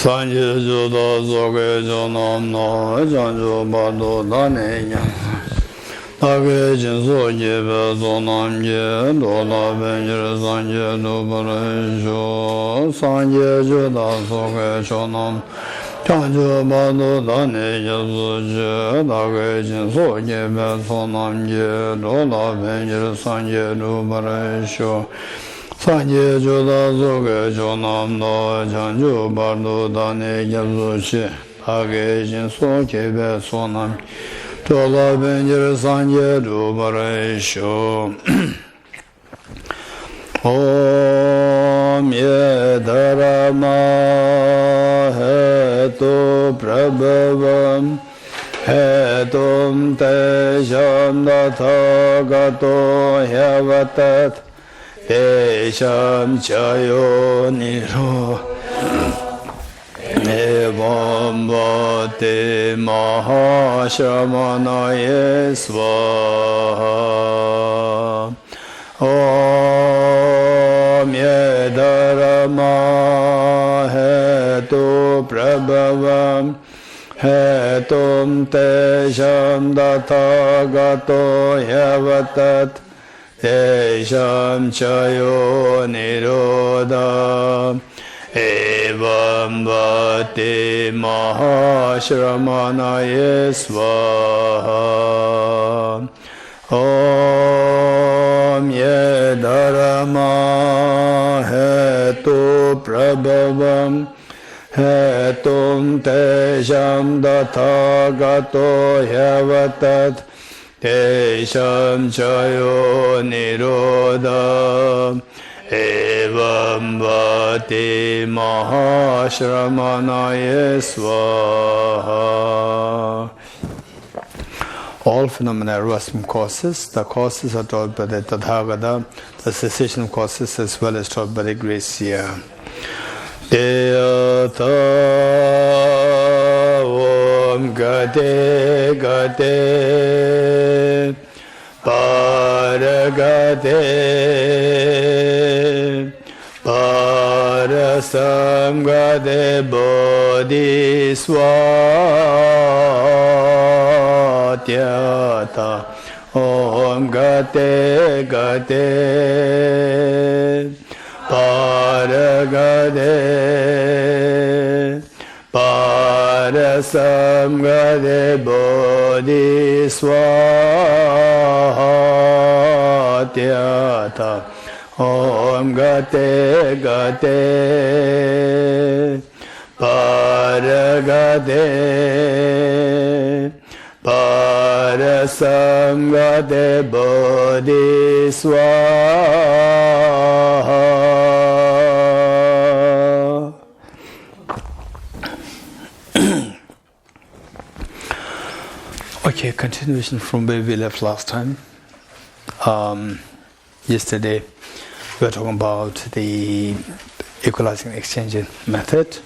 Sanje Juda Zoge Jonam No Janjo Bado Dane Tage Jinso Jebe Zonam Je Dola Benjir Sanje Dubaresho Sanje Juda Zoge Jonam Janjo Bado Dane Yasu Tage Jinso Jebe Zonam Je Dola Benjir Sanje Dubaresho Sanje Juda Zoge Jonam No Janju Bardo Dane Yabzu Shi Tage Jinso Kebe Sonam Dola Benjir Sanje Dubaresho Om Yedarama Hetu Prabhavam Hetum Tesham Dathagato Hyavatat Esham Chayo Niro Evam Bhate Mahashamanaye Svaha Om Yedarama Hetu Prabhavam Hetum Tesham Dathagato Hyavatat Tesham Chayo Nirodha Evam Bhate Mahashramanaye Svaha Om Yedarama Hetu Prabhavam Hetum Tesham Dathagato Hyavatat Tesham Chayo Nirodha Evam Bhate Mahashramanaye Svaha. All phenomena arise from causes. The causes are taught by the Tathagata. The cessation causes as well as taught by the Gracia. Deyata Om Gate Gate Paragate Parasam Gate Bodhiswatyata Om Gate Gate Paragate Parasam Gate Bodhiswatyata Om Gate Gate Paragate Parasam Gate Bodhiswaha. Okay, continuation from where we left last time. Yesterday we were talking about the equalizing exchanging method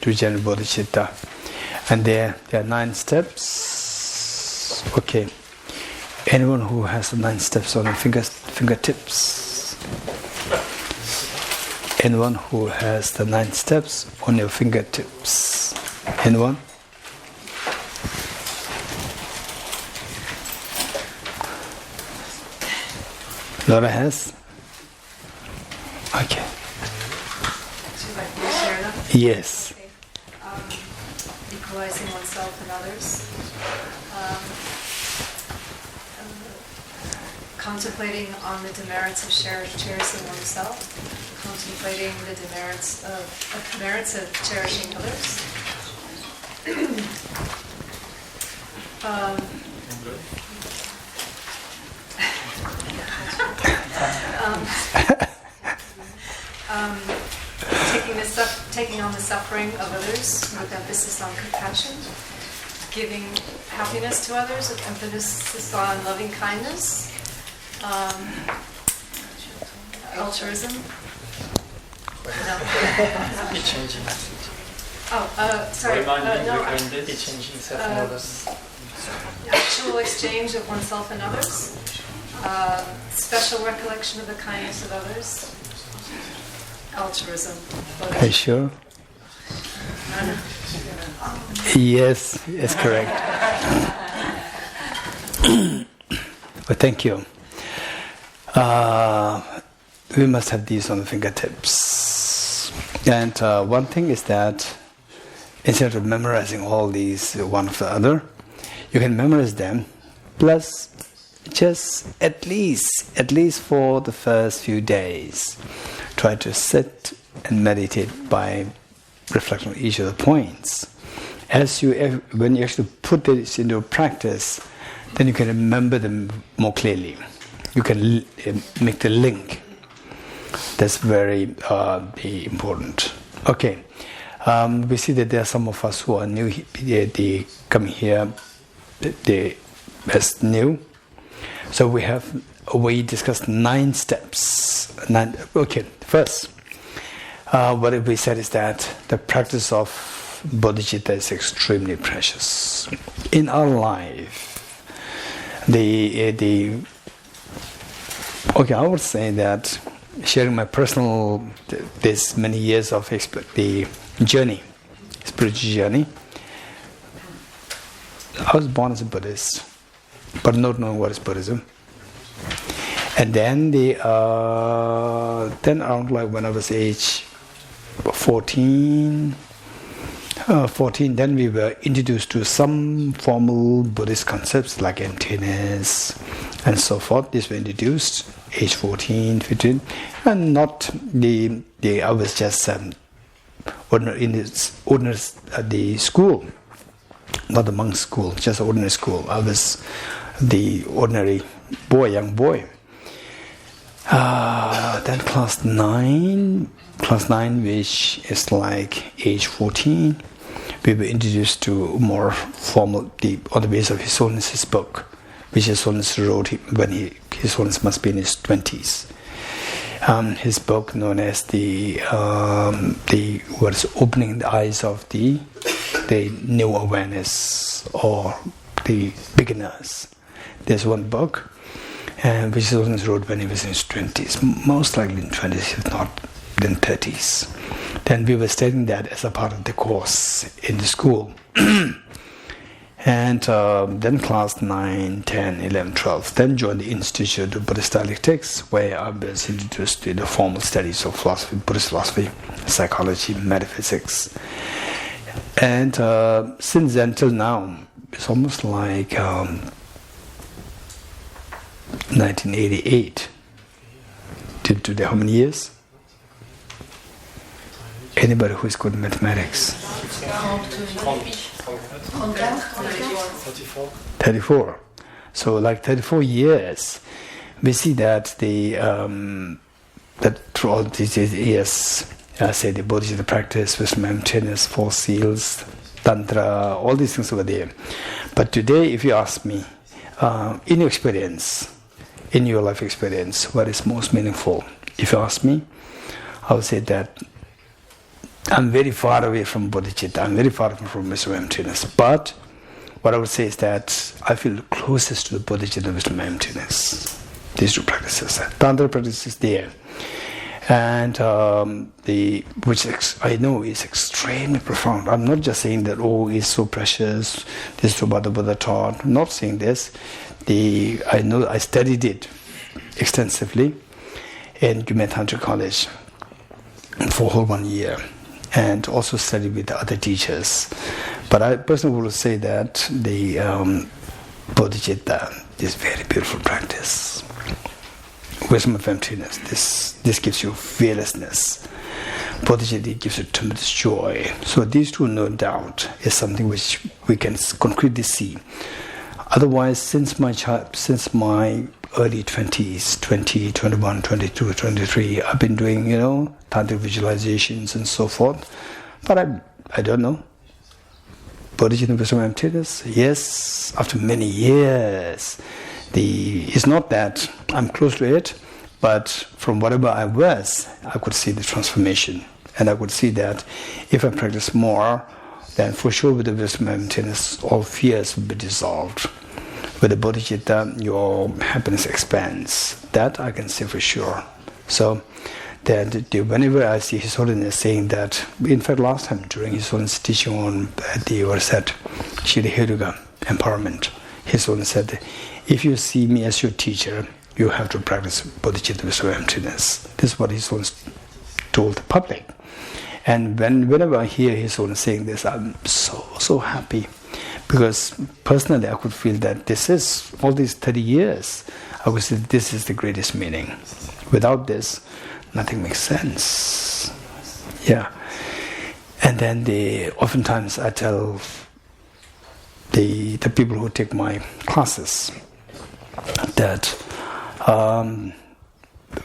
to generate bodhicitta, and there are 9 steps. Okay, anyone who has the 9 steps on their fingertips? Anyone who has the 9 steps on your fingertips? Anyone? Laura has? Okay. Should I share them? Yes. Okay. Equalizing oneself and others. Contemplating on the demerits of cherishing oneself. Contemplating the demerits of cherishing others. Taking on the suffering of others with emphasis on compassion, giving happiness to others with emphasis on loving kindness, altruism. No. Sorry. Actual exchange of oneself and others. Special recollection of the kindness of others. Altruism. Are you sure? Yes, it's correct. But thank you. We must have these on the fingertips. And one thing is that instead of memorizing all these one after the other, you can memorize them, plus just at least for the first few days, try to sit and meditate by reflecting on each of the points. When you actually put this into practice, then you can remember them more clearly. You can make the link. That's very important. Okay, we see that there are some of us who are new. They come here. They as new. So we discussed 9 steps. Okay, first, what we said is that the practice of bodhicitta is extremely precious in our life. I would say that sharing my personal this many years of the spiritual journey. I was born as a Buddhist, but not knowing what is Buddhism. And then around like when I was age 14, then we were introduced to some formal Buddhist concepts like emptiness and so forth. These were introduced age 14, 15, and not I was just the school, not the monk school, just ordinary school. I was the ordinary young boy. Then class 9, which is like age 14, we were introduced to more formal, on the basis of His Holiness's book, which His Holiness wrote when His Holiness must be in his 20s. His book known as what is opening the eyes of the new awareness or the beginners. There's one book, which His Holiness wrote when he was in his 20s, most likely in 20s, if not in 30s. Then we were studying that as a part of the course in the school. And then class 9, 10, 11, 12, then joined the Institute of Buddhist Dialectics, where I was introduced to the formal studies of philosophy, Buddhist philosophy, psychology, metaphysics. And since then till now, it's almost like 1988. Till today, how many years? Anybody who is good in mathematics? 34. So like 34 years, we see that that through all these years, say the bodhicitta practice, wisdom, emptiness, 4 seals, tantra, all these things over there. But today, if you ask me, in your experience, in your life experience, what is most meaningful? If you ask me, I would say that I'm very far away from bodhicitta. I'm very far from wisdom emptiness. But what I would say is that I feel closest to the bodhicitta, wisdom emptiness. These 2 practices. Tantra practice is there, and which I know is extremely profound. I'm not just saying that it's so precious. This is what the Buddha taught. I'm not saying this. I know I studied it extensively in Gyume Tantra College for a whole 1 year. And also study with other teachers. But I personally will say that the bodhicitta is very beautiful practice. Wisdom of emptiness, this gives you fearlessness. Bodhicitta gives you tremendous joy. So these 2, no doubt, is something which we can concretely see. Otherwise, since my early 20s, 20, 21, 22, 23, I've been doing, tantric visualizations and so forth. But I don't know. Bodhicitta wisdom emptiness? Yes, after many years. It's not that I'm close to it, but from whatever I was, I could see the transformation. And I could see that if I practice more, then for sure with the wisdom emptiness, all fears will be dissolved. With the bodhicitta, your happiness expands. That I can say for sure. So that whenever I see His Holiness saying that, in fact, last time during His Holiness teaching on the Varasat, Shri Heruga empowerment, His Holiness said, if you see me as your teacher, you have to practice bodhicitta wisdom of emptiness. This is what His Holiness told the public. And whenever I hear His Holiness saying this, I'm so happy. Because personally I could feel that this is, all these 30 years, I would say this is the greatest meaning. Without this, nothing makes sense. Yeah. And then oftentimes I tell the people who take my classes that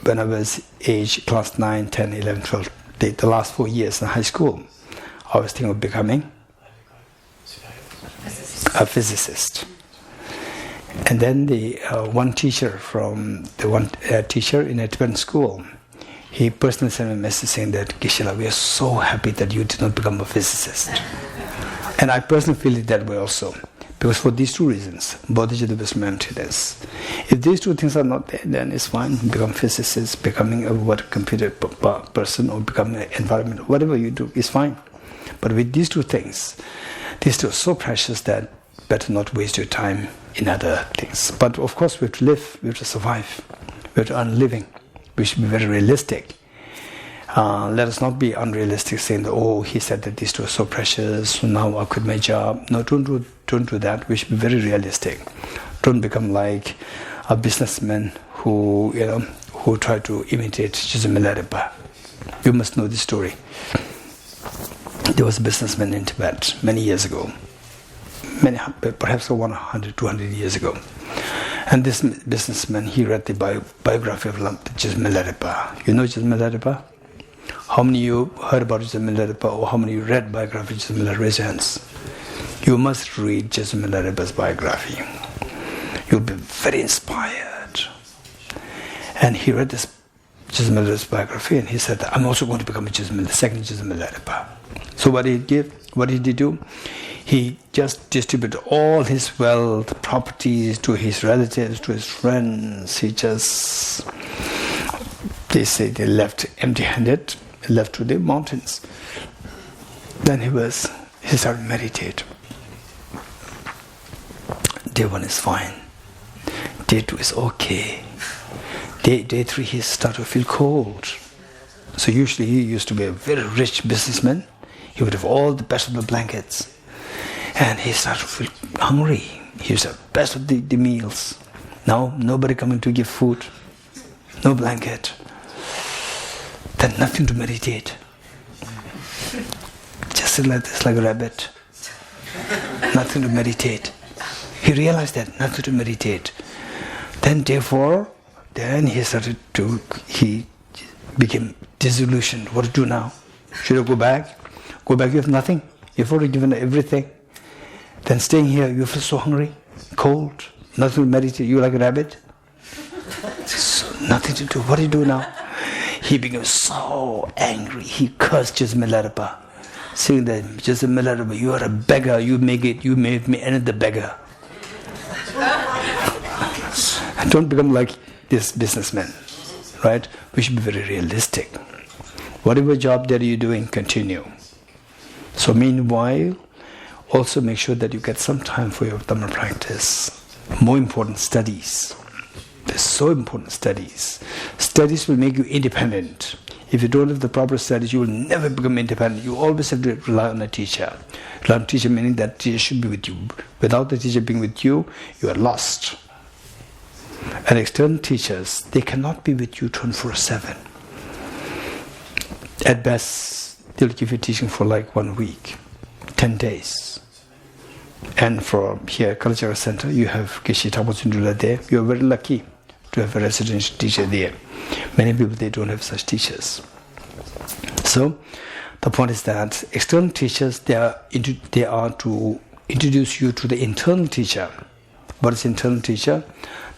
when I was age class 9, 10, 11, 12, the last 4 years in high school, I was thinking of becoming a physicist. And then the one teacher in a Tibetan school, he personally sent me a message saying that, Geshe-la, we are so happy that you did not become a physicist. And I personally feel it that way also. Because for these two reasons, bodhicitta wisdom emptiness. If these two things are not there, then it's fine. Become a physicist, becoming a computer person, or becoming an environment, whatever you do is fine. But with these two things, these two are so precious that better not waste your time in other things. But of course we have to live, we have to survive, we have to earn a living. We should be very realistic. Let us not be unrealistic, saying that, oh, he said that these two are so precious, so now I quit my job. No, don't do that. We should be very realistic. Don't become like a businessman who try to imitate Jesus Milarepa. You must know the story. There was a businessman in Tibet many years ago, perhaps 100, 200 years ago. And this businessman, he read the biography of Jesus Milarepa. You know Jesus Milarepa? How many of you heard about Jesus Milarepa, or how many of you read biography of Jesus Milarepa? Raise your hands. You must read Jesus Milarepa's biography. You'll be very inspired. And he read this Jesus Milarepa's biography, and he said, I'm also going to become the second Jesus Milarepa. So what did he do? He just distributed all his wealth, properties to his relatives, to his friends. They say they left empty-handed, left to the mountains. Then he started meditate. Day 1 is fine. Day 2 is okay. Day 3 he started to feel cold. So usually he used to be a very rich businessman. He would have all the best of the blankets. And he started to feel hungry. He used to have the best of the meals. Now nobody coming to give food. No blanket. Then nothing to meditate. Just sit like this, like a rabbit. Nothing to meditate. He realized that, nothing to meditate. Then day 4, then he became disillusioned. What to do now? Should I go back? Go back, you have nothing. You've already given everything. Then staying here, you feel so hungry, cold, nothing to meditate. You like a rabbit? So nothing to do. What do you do now? He became so angry. He cursed Jesus Milarepa, saying that, Jesus Milarepa, you are a beggar. You made me another beggar. Don't become like this businessman, right? We should be very realistic. Whatever job that you're doing, continue. So meanwhile, also make sure that you get some time for your Dhamma practice. More important, studies. They're so important, studies. Studies will make you independent. If you don't have the proper studies, you will never become independent. You always have to rely on a teacher. Rely on a teacher meaning that teacher should be with you. Without the teacher being with you, you are lost. And external teachers, they cannot be with you 24/7. At best, they'll give you teaching for like 1 week, 10 days. And from here, Kalachakra Center, you have Geshe Damdul there. You are very lucky to have a residential teacher there. Many people, they don't have such teachers. So, the point is that external teachers, they are to introduce you to the internal teacher. What is internal teacher?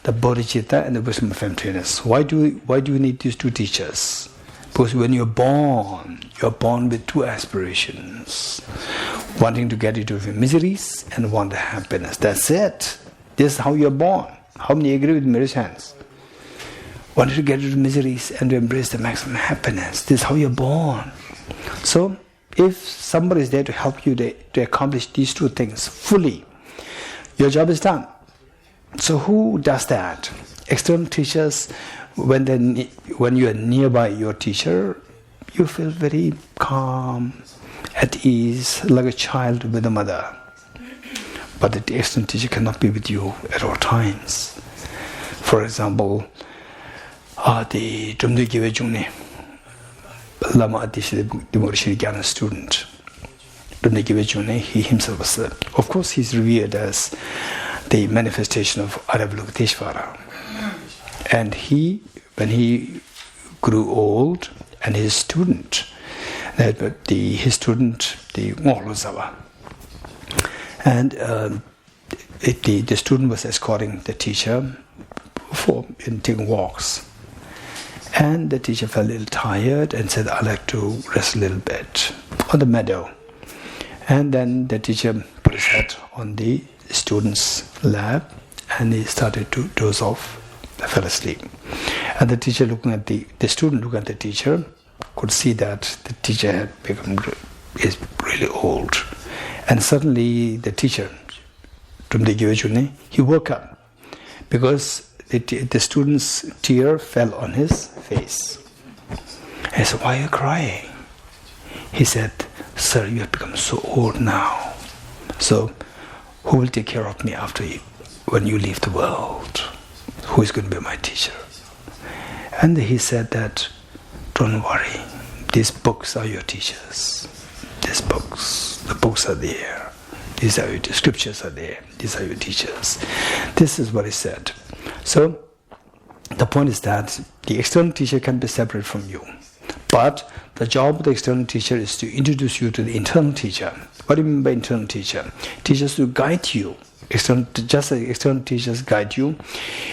The bodhicitta and the wisdom of emptiness. Why do you need these two teachers? Because when you're born with two aspirations. Wanting to get rid of your miseries and want happiness. That's it. This is how you're born. How many agree with me? Raise hands. wanted to get rid of miseries and to embrace the maximum happiness. This is how you're born. So, if somebody is there to help you to accomplish these two things fully, your job is done. So who does that? External teachers, when you are nearby your teacher, you feel very calm, at ease, like a child with a mother. But the external teacher cannot be with you at all times. For example, the Drumdu Giwe Jungne, Lama Adishi, the Morishiri Gyana student, Drumdu Giwe Jungne, he himself was, of course, he's revered as the manifestation of Aravalokiteshvara. And when he grew old, and his student, the Ngolozawa, and the student was escorting the teacher in taking walks. And the teacher felt a little tired and said, I'd like to rest a little bit on the meadow. And then the teacher put his head on the student's lap and he started to doze off, fell asleep. And the teacher the student looking at the teacher could see that the teacher had is really old. And suddenly the teacher, he woke up because the student's tear fell on his face. I said, why are you crying? He said, sir, you have become so old now. So who will take care of me when you leave the world? Who is going to be my teacher? And he said that, don't worry, these books are your teachers. These books, the books are there. These are the scriptures are there. These are your teachers. This is what he said. So, the point is that the external teacher can be separate from you. But the job of the external teacher is to introduce you to the internal teacher. What do you mean by internal teacher? Teachers to guide you. Just as external teachers guide you,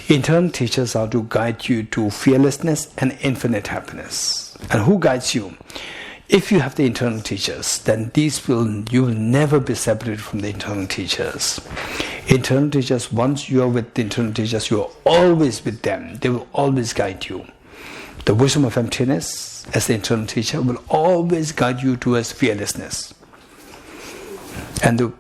internal teachers are to guide you to fearlessness and infinite happiness. And who guides you? If you have the internal teachers, then you will never be separated from the internal teachers. Internal teachers, once you are with the internal teachers, you are always with them. They will always guide you. The wisdom of emptiness, as the internal teacher, will always guide you towards fearlessness. And the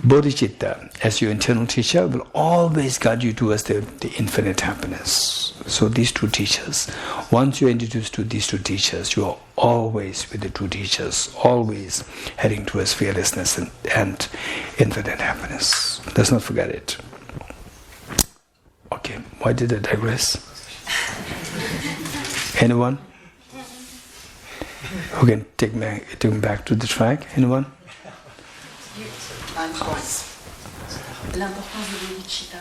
bodhicitta, as your internal teacher, will always guide you towards the infinite happiness. So these two teachers, once you are introduced to these two teachers, you are always with the two teachers, always heading towards fearlessness and infinite happiness. Let's not forget it. Okay, why did I digress? Anyone? Who can take me back to the track? Anyone? L'importance de bodhicitta.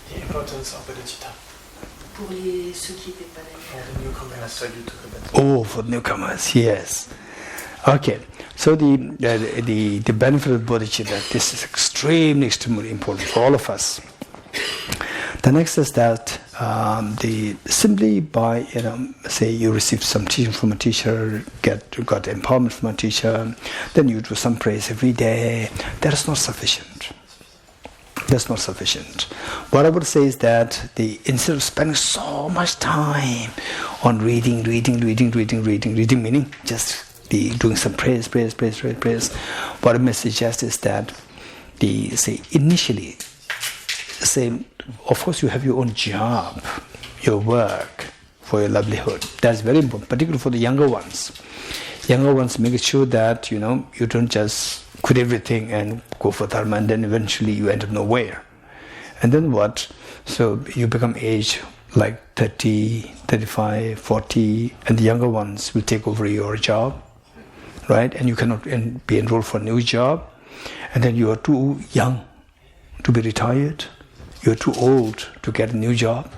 The importance of bodhicitta. Pour ceux qui n'étaient pas là. For the newcomers. Oh, for newcomers, yes. Okay, so the benefit of bodhicitta, this is extremely important for all of us. The next is that simply by say you receive some teaching from a teacher, got empowerment from a teacher, then you do some praise every day. That is not sufficient. That's not sufficient. What I would say is that instead of spending so much time on reading, meaning just doing some praise. What I may suggest is that initially, of course you have your own job, your work for your livelihood. That's very important, particularly for the younger ones. Younger ones, make sure that you don't just quit everything and go for dharma, and then eventually you end up nowhere. And then what? So you become age like 30, 35, 40, and the younger ones will take over your job, right? And you cannot be enrolled for a new job, and then you are too young to be retired. You're too old to get a new job.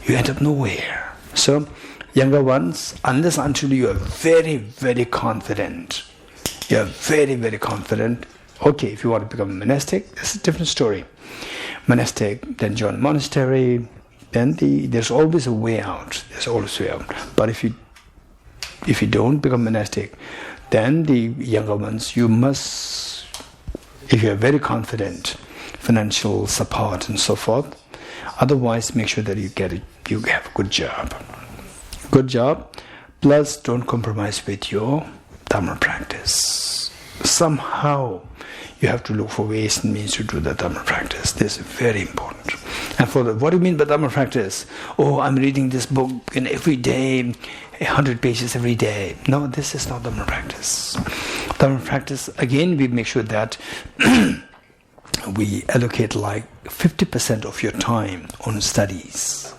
You end up nowhere. So, younger ones, unless until you are very, very confident, you're very, very confident. Okay, if you want to become a monastic, that's a different story. Monastic, then join a monastery, then there's always a way out. There's always a way out. But if you don't become monastic, then the younger ones, you must, if you're very confident, financial support and so forth. Otherwise, make sure that you get you have a good job. Good job. Plus, don't compromise with your Dharma practice. Somehow, you have to look for ways and means to do the Dharma practice. This is very important. And what do you mean by Dharma practice? Oh, I'm reading this book every day, 100 pages every day. No, this is not Dharma practice. Dharma practice, again, we make sure that we allocate like 50% of your time on studies.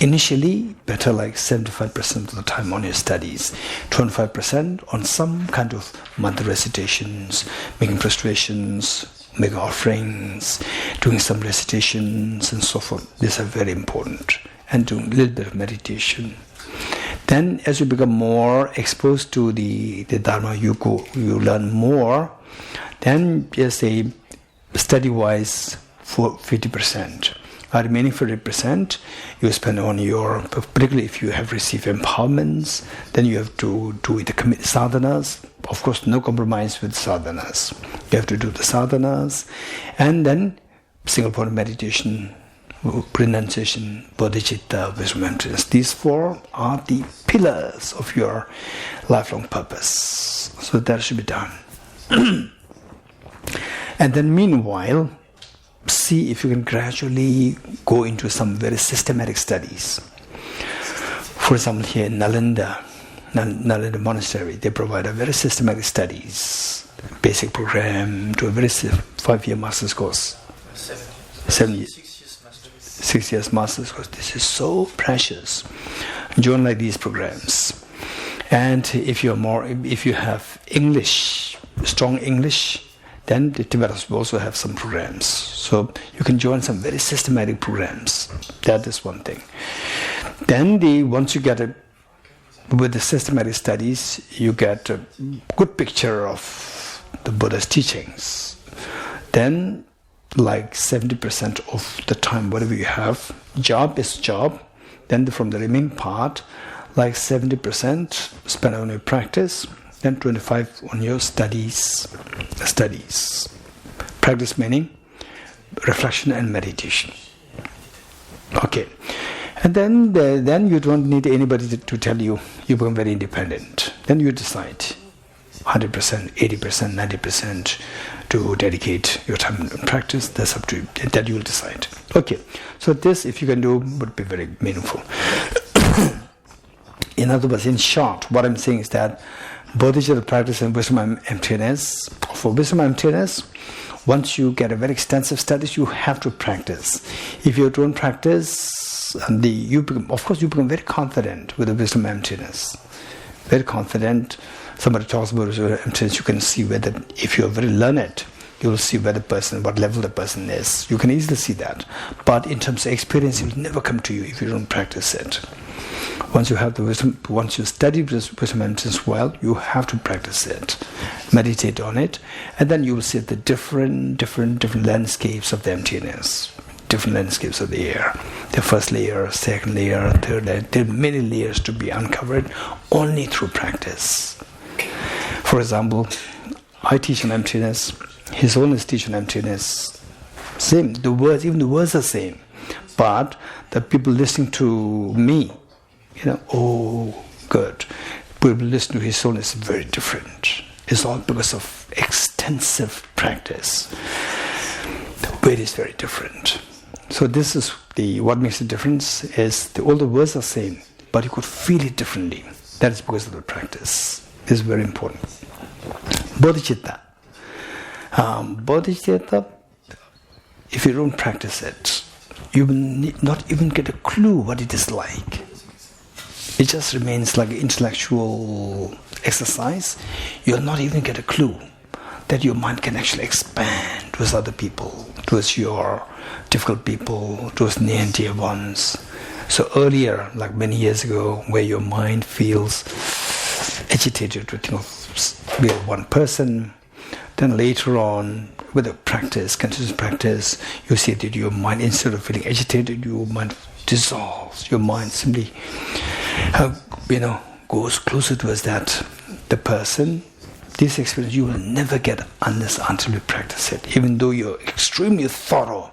Initially, better like 75% of the time on your studies, 25% on some kind of mantra recitations, making prostrations, making offerings, doing some recitations and so forth. These are very important. And doing a little bit of meditation. Then as you become more exposed to the Dharma, you learn more. Then just say study-wise for 50%. Remaining 40% you spend on your, particularly if you have received empowerments, then you have to do the sadhanas. Of course, no compromise with sadhanas. You have to do the sadhanas, and then single point meditation, renunciation, bodhicitta, wisdom, emptiness. These four are the pillars of your lifelong purpose. So that should be done. And then meanwhile, see if you can gradually go into some very systematic studies. For example, here in Nalanda Monastery, they provide a very systematic studies, basic program to a very 5-year master's course. 7 years. 6 years master's course. This is so precious. Join like these programs. And if you have English, strong English, then the Tibetans will also have some programs. So you can join some very systematic programs. That is one thing. Then once you get with the systematic studies, you get a good picture of the Buddha's teachings. Then like 70% of the time, whatever you have, job is job. Then from the remaining part, like 70% spend on your practice. Then 25 on your studies. Practice meaning reflection and meditation. Okay. And then you don't need anybody to tell you. You become very independent. Then you decide 100%, 80%, 90% to dedicate your time and practice. That's up to you. That you will decide. Okay. So this, if you can do, would be very meaningful. In other words, in short, what I'm saying is that bodhicitta practice and wisdom and emptiness. For wisdom and emptiness, once you get a very extensive studies, you have to practice. If you don't practice, you become very confident with the wisdom and emptiness. Very confident. Somebody talks about wisdom and emptiness, you can see whether, if you are very learned, you will see what level the person is. You can easily see that. But in terms of experience, it will never come to you if you don't practice it. Once you have the wisdom, once you study wisdom and emptiness well, you have to practice it, meditate on it, and then you will see the different landscapes of the emptiness, different landscapes of the air. The first layer, second layer, third layer. There are many layers to be uncovered only through practice. For example, I teach on emptiness. His Holiness teach on emptiness. Same. Even the words are same, but the people listening to me, oh, good. People listen to His Holiness is very different. It's all because of extensive practice. The way is very different. So this is what makes the difference is all the words are same, but you could feel it differently. That is because of the practice. This is very important. Bodhicitta. Bodhicitta, if you don't practice it, you will not even get a clue what it is like. It just remains like an intellectual exercise. You'll not even get a clue that your mind can actually expand towards other people, towards your difficult people, towards near and dear ones. So earlier, like many years ago, where your mind feels agitated to think of one person, then later on, with the practice, continuous practice, you see that your mind, instead of feeling agitated, your mind dissolves. Your mind simply goes closer towards the person. This experience you will never get until you practice it. Even though you're extremely thorough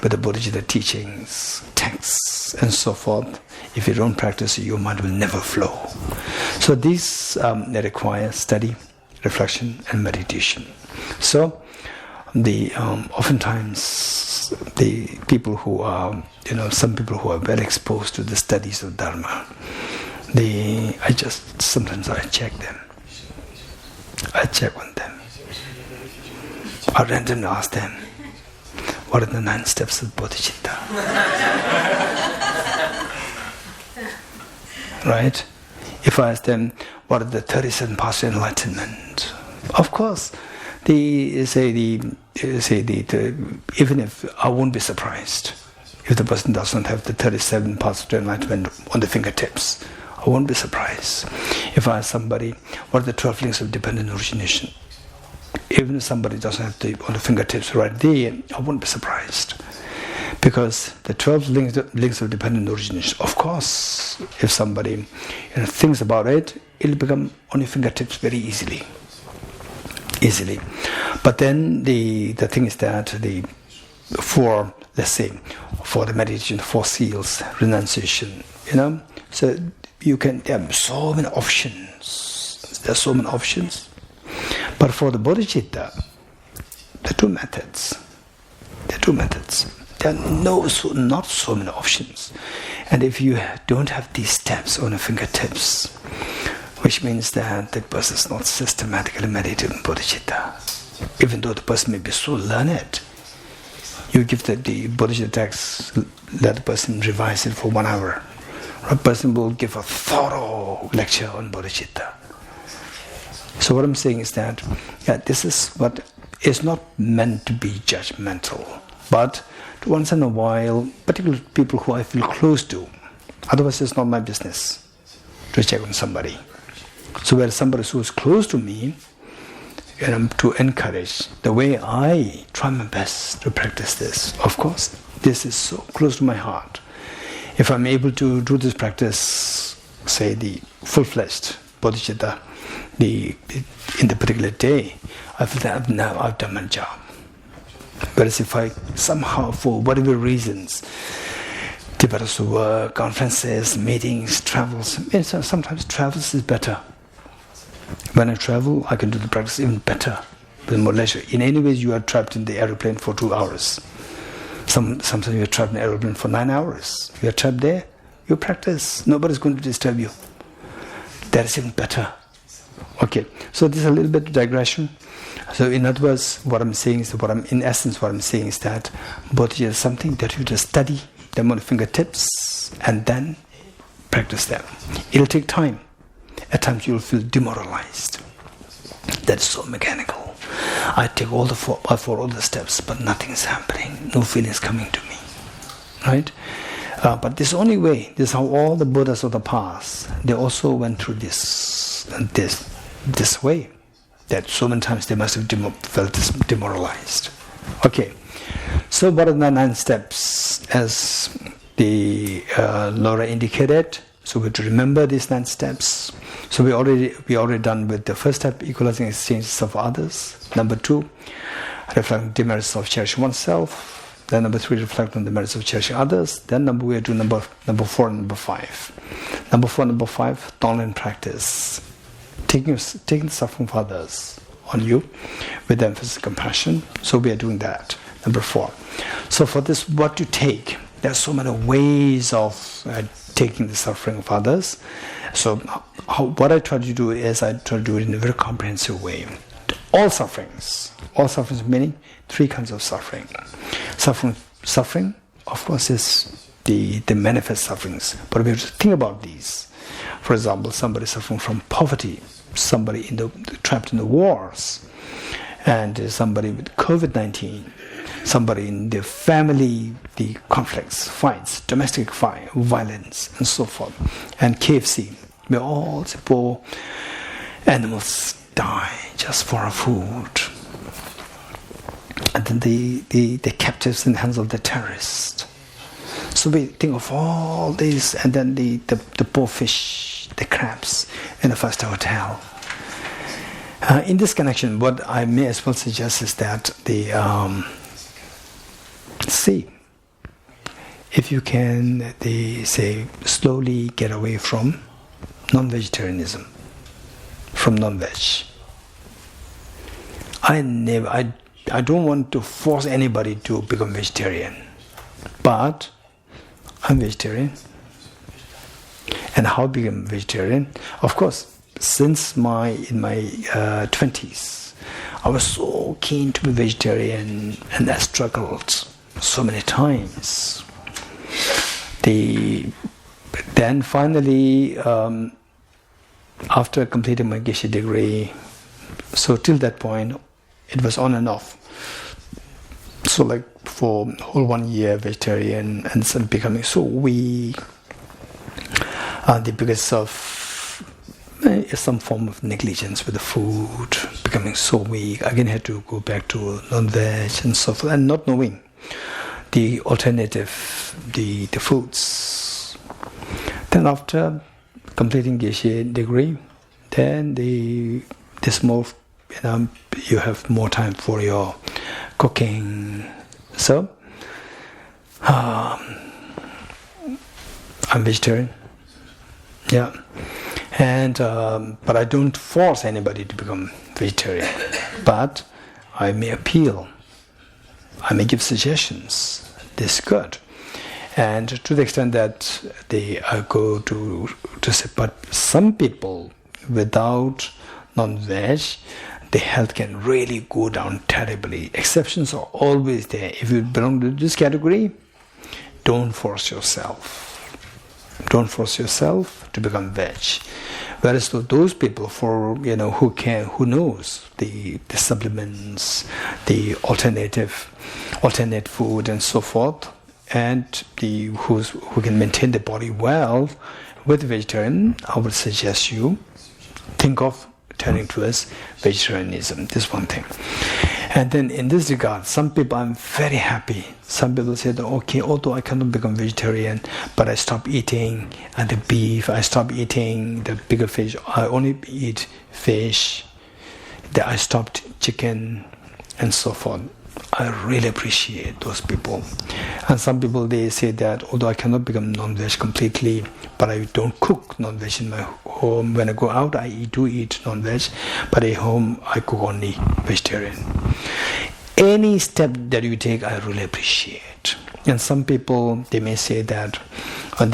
with the Bodhicitta teachings, texts, and so forth. If you don't practice, your mind will never flow. So these they require study, reflection, and meditation. So the oftentimes the people who are, some people who are well exposed to the studies of Dharma, sometimes I check them. I check on them. I randomly ask them, what are the 9 steps of bodhicitta? Right? If I ask them, what are the 37 paths to enlightenment? Of course, even if I won't be surprised if the person does not have the 37 paths to enlightenment on the fingertips. I won't be surprised. If I ask somebody, what are the 12 links of dependent origination? Even if somebody doesn't have on the fingertips right there, I won't be surprised. Because the 12 links of dependent origination, of course, if somebody thinks about it, it'll become on your fingertips very easily. But then the thing is that for the meditation, 4 seals, renunciation, so there are so many options. There are so many options. But for the bodhicitta, there are 2 methods. There are not so many options. And if you don't have these steps on your fingertips, which means that the person is not systematically meditating bodhicitta, even though the person may be so learned, you give the bodhicitta text, let the person revise it for 1 hour. A person will give a thorough lecture on bodhicitta. So what I'm saying is that, this is what is not meant to be judgmental, but once in a while, particularly people who I feel close to, otherwise it's not my business to check on somebody. So where somebody who is close to me, to encourage the way I try my best to practice this. Of course, this is so close to my heart. If I'm able to do this practice, say the full-fledged bodhicitta, in the particular day, I feel that now I've done my job. Whereas if I somehow, for whatever reasons, develop work, conferences, meetings, travels, sometimes travels is better. When I travel, I can do the practice even better, with more leisure. In any ways, you are trapped in the aeroplane for 2 hours. Sometimes you are trapped in the aeroplane for 9 hours. You are trapped there, you practice. Nobody's going to disturb you. That is even better. Okay, so this is a little bit of digression. So in other words, what I'm saying is that bodhicitta is something that you just study them on the fingertips and then practice them. It'll take time. At times you'll feel demoralized. That's so mechanical. I take all all the steps, but nothing is happening. No feeling is coming to me. Right? But this is the only way. This is how all the Buddhas of the past, they also went through this way. That so many times they must have felt demoralized. Okay. So what are the 9 steps? As the Laura indicated, so we have to remember these 9 steps. So we already done with the first step, equalizing exchanges of others. Number 2, reflect on the merits of cherishing oneself. Then number 3, reflect on the merits of cherishing others. Then we are doing number 4 and number 5. Number 4 and number 5, tolerant practice. Taking the suffering of others on you with emphasis and compassion. So we are doing that. Number 4. So for this, what to take? There are so many ways of taking the suffering of others. So what I try to do is I try to do it in a very comprehensive way. All sufferings meaning 3 kinds of suffering. Suffering, of course, is the manifest sufferings. But we have to think about these. For example, somebody suffering from poverty, somebody trapped in the wars, and somebody with COVID-19, somebody in the family, the conflicts, fights, domestic violence, and so forth, and KFC, where all the poor animals die just for our food. And then the captives in the hands of the terrorists. So we think of all these, and then the poor fish, the crabs in the 5-star hotel. In this connection, what I may as well suggest is that if you can, they say, slowly get away from non-vegetarianism, from non-veg. I don't want to force anybody to become vegetarian, but I'm vegetarian. And how I became vegetarian? Of course, since in my 20s, I was so keen to be vegetarian, and I struggled so many times. Then finally, after completing my Geshe degree, so till that point, it was on and off. So like for whole 1 year vegetarian, and then becoming so weak, because of some form of negligence with the food, becoming so weak. Again, had to go back to non-veg and so forth, and not knowing the alternative, the foods. Then after completing Geshe degree, then this more, you have more time for your cooking. So I'm vegetarian. Yeah. And but I don't force anybody to become vegetarian. But I may appeal. I may give suggestions. This is good. And to the extent that I go to say, but some people without non-veg, the health can really go down terribly. Exceptions are always there. If you belong to this category, don't force yourself. Don't force yourself to become veg. Whereas to those people who knows the supplements, the alternate food and so forth, and who can maintain the body well with vegetarian, I would suggest you think of turning towards vegetarianism. This is one thing. And then in this regard, some people, I'm very happy. Some people say that, okay, although I cannot become vegetarian, but I stop eating the beef, I stop eating the bigger fish, I only eat fish, that I stopped chicken and so forth. I really appreciate those people. And some people, they say that although I cannot become non-veg completely, but I don't cook non-veg in my home. When I go out, I do eat non-veg, but at home I cook only vegetarian. Any step that you take, I really appreciate. And some people, they may say that I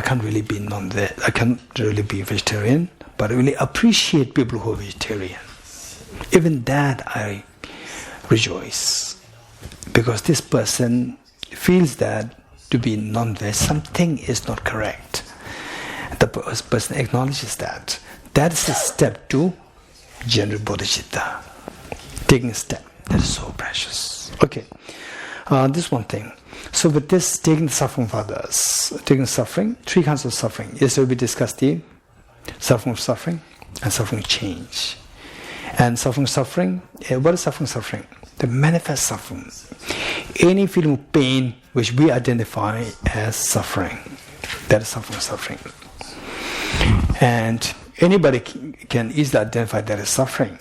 can't really be non-veg, I can't really be vegetarian, but I really appreciate people who are vegetarian. Even that I rejoice, because this person feels that to be non-veg, something is not correct. The person acknowledges that. That is a step to general bodhicitta. Taking a step. That is so precious. Okay. This one thing. So with this, taking the suffering of others, taking suffering, three kinds of suffering. Yesterday we discussed the suffering of suffering and suffering change. And suffering, what is suffering? The manifest suffering. Any feeling of pain which we identify as suffering, that is suffering. And anybody can easily identify that as suffering.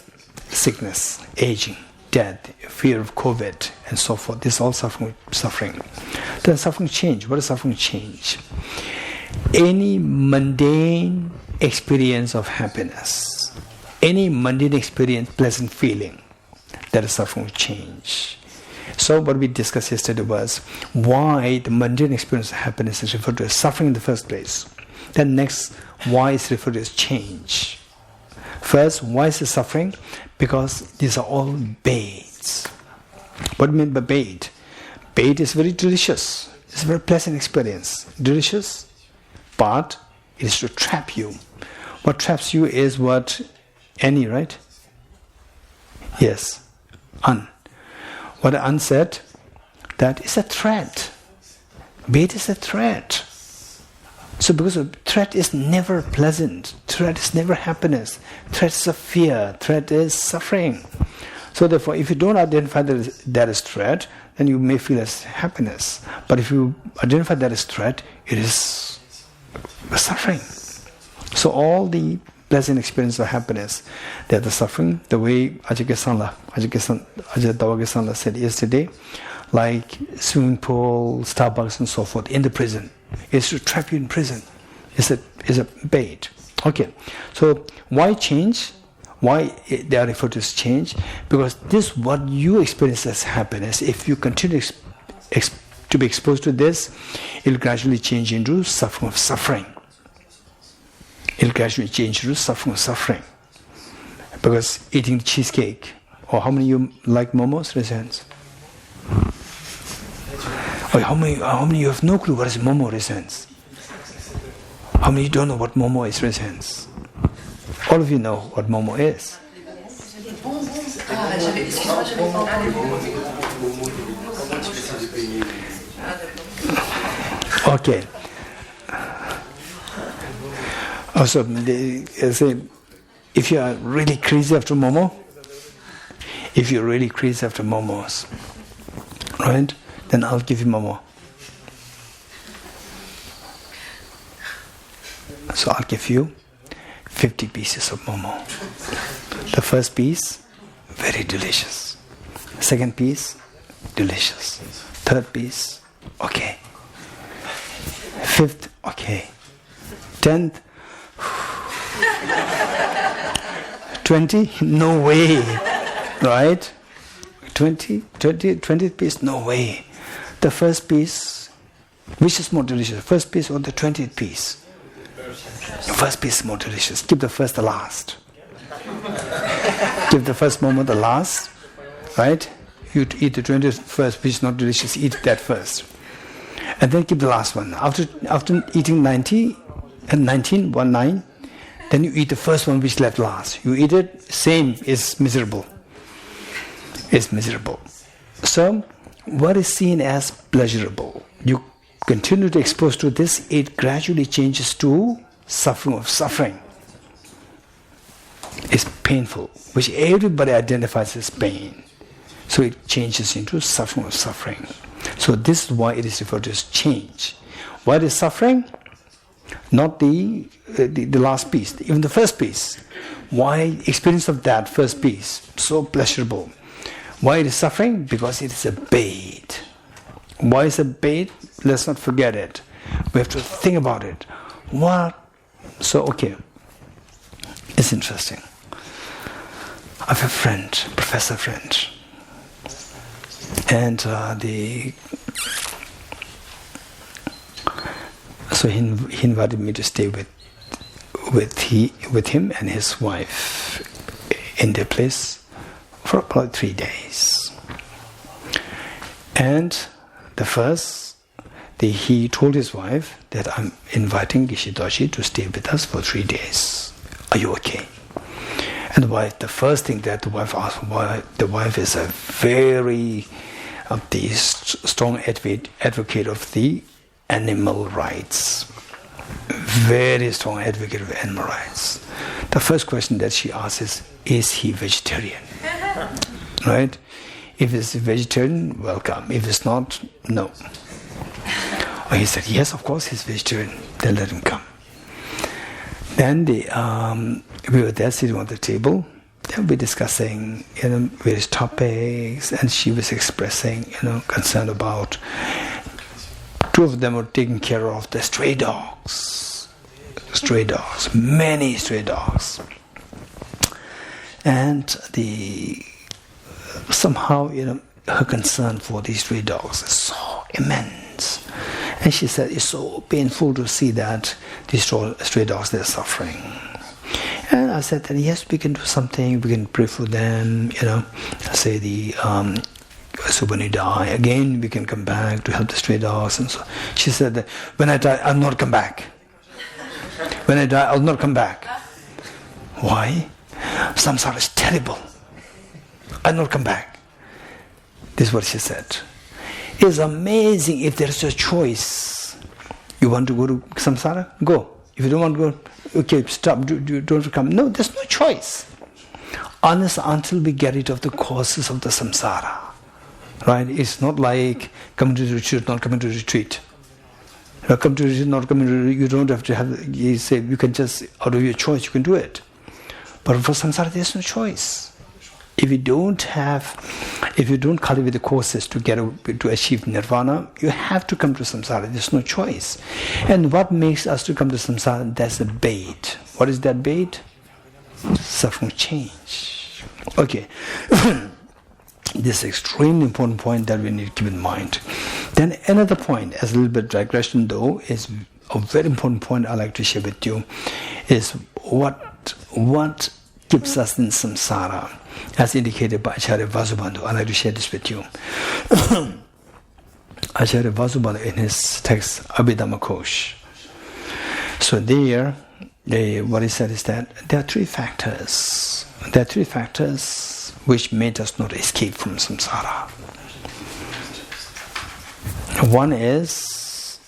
Sickness, aging, death, fear of COVID, and so forth. This is all suffering. Then suffering change. What is suffering change? Any mundane experience of happiness, any mundane experience, pleasant feeling, that is suffering change. So what we discussed yesterday was why the mundane experience of happiness is referred to as suffering in the first place. Then next, why is referred to as change. First, why is it suffering? Because these are all baits. What do you mean by bait? Bait is very delicious. It's a very pleasant experience. Delicious, but it is to trap you. What traps you is what? Any, right? Yes. What An said, that is a threat. Bait is a threat. So because a threat is never pleasant, threat is never happiness, threat is a fear, threat is suffering. So therefore, if you don't identify that as threat, then you may feel as happiness. But if you identify that as threat, it is suffering. So all the pleasant experience of happiness, they are the suffering. The way Ajahn Dawage Sanla said yesterday, like swimming pool, Starbucks and so forth in the prison. It's to trap you in prison. It's a bait. Okay, so why change? Why they are referred to as change? Because this what you experience as happiness. If you continue to be exposed to this, it will gradually change into suffering of suffering. It will gradually change into suffering of suffering. Because eating cheesecake, or how many you like momos? Raise hands. Or how many you have no clue what is momo? Raise hands. How many you don't know what momo is? Raise hands. All of you know what momo is. Okay. Also, say, if you are really crazy after momo, if you're really crazy after momos, right, then I'll give you momo. So I'll give you 50 pieces of momo. The first piece, very delicious. Second piece, delicious. Third piece, okay. Fifth, okay. 10th, 20, no way. Right? 20th piece, no way. The first piece, which is more delicious? First piece or the 20th piece? The first piece is more delicious. Keep the first the last. Keep the first moment the last. Right? You eat the 20th first, which is not delicious, eat that first. And then keep the last one. After eating 19, then you eat the first one which left last. You eat it, same, is miserable. It's miserable. So, what is seen as pleasurable? You continue to expose to this, it gradually changes to suffering of suffering. It's painful, which everybody identifies as pain. So it changes into suffering of suffering. So this is why it is referred to as change. What is suffering? Not the last piece, even the first piece. Why experience of that first piece? So pleasurable. Why it is suffering? Because it is a bait. Why is it a bait? Let's not forget it. We have to think about it. What? So, okay. It's interesting. I have a friend, professor friend. And so he invited me to stay with him and his wife in their place for about 3 days. And he told his wife that I'm inviting Geshe Dashi to stay with us for 3 days. Are you okay? And the first thing that the wife asked, why the wife is a very strong advocate of the animal rights. Very strong advocate of animal rights. The first question that she asks is he vegetarian? Right? If it's vegetarian, welcome. If it's not, no. He said, yes, of course he's vegetarian. Then let him come. Then we were there sitting on the table. Then we were discussing, various topics, and she was expressing, concern about. 2 of them were taking care of the stray dogs, many stray dogs, and somehow, her concern for these stray dogs is so immense. And she said it's so painful to see that these stray dogs, they're suffering. And I said that yes, we can do something, we can pray for them, so when you die, again we can come back to help the stray dogs. And so she said that when I die, I'll not come back. When I die, I'll not come back. Why? Samsara is terrible. I'll not come back. This is what she said. It's amazing if there's a choice. You want to go to samsara? Go. If you don't want to go, okay, stop, don't come. No, there's no choice. Until we get rid of the causes of the samsara. Right? It's not like coming to the retreat, not coming to the retreat. Come to the retreat, not coming to the retreat, you don't have to have, you can just, out of your choice, you can do it. But for samsara, there's no choice. If you don't cultivate the courses to achieve nirvana, you have to come to samsara. There's no choice. And what makes us to come to samsara? That's the bait. What is that bait? Suffering change. Okay. This is an extremely important point that we need to keep in mind. Then another point, as a little bit digression though, is a very important point I'd like to share with you, is what keeps us in samsara, as indicated by Acharya Vasubandhu. I'd like to share this with you. Acharya Vasubandhu in his text Abhidhamma Kosh. So there, what he said is that there are three factors. There are three factors which made us not escape from samsara. One is,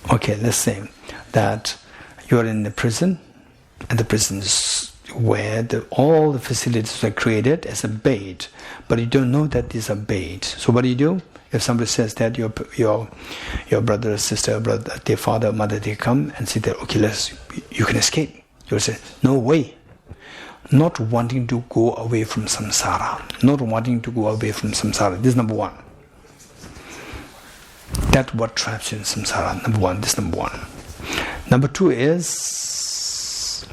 okay, let's say that you are in the prison, and the prison is where all the facilities are created as a bait, but you don't know that these are bait. So what do? If somebody says that your brother or sister, brother, their father or mother, they come and say that, okay, you can escape. You'll say, no way. Not wanting to go away from samsara. Not wanting to go away from samsara. This is number one. That's what traps you in samsara. Number one. This is number one. Number two is,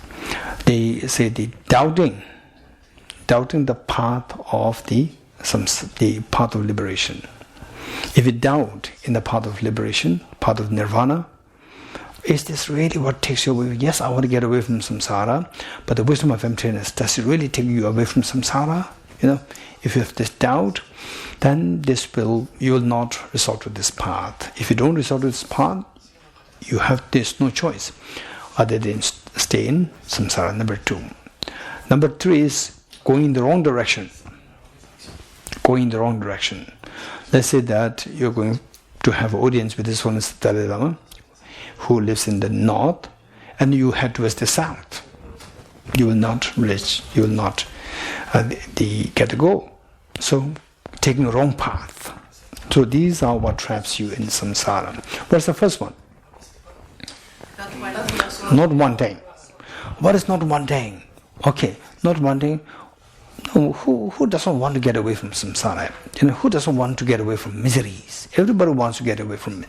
they say the doubting the path of the path of liberation. If you doubt in the path of liberation, path of nirvana, is this really what takes you away? Yes, I want to get away from samsara, but the wisdom of emptiness, does it really take you away from samsara? If you have this doubt, then you will not resort to this path. If you don't resort to this path, there's no choice other than stay in samsara. Number two. Number three is going in the wrong direction. Going in the wrong direction. Let's say that you're going to have audience with this one, Dalai Lama, who lives in the north, and you head towards the south. You will not reach, you will not get to go. So, taking the wrong path. So these are what traps you in samsara. What's the first one? Not wanting. What is not wanting? Okay, not wanting. No, who doesn't want to get away from samsara? Who doesn't want to get away from miseries? Everybody wants to get away from it.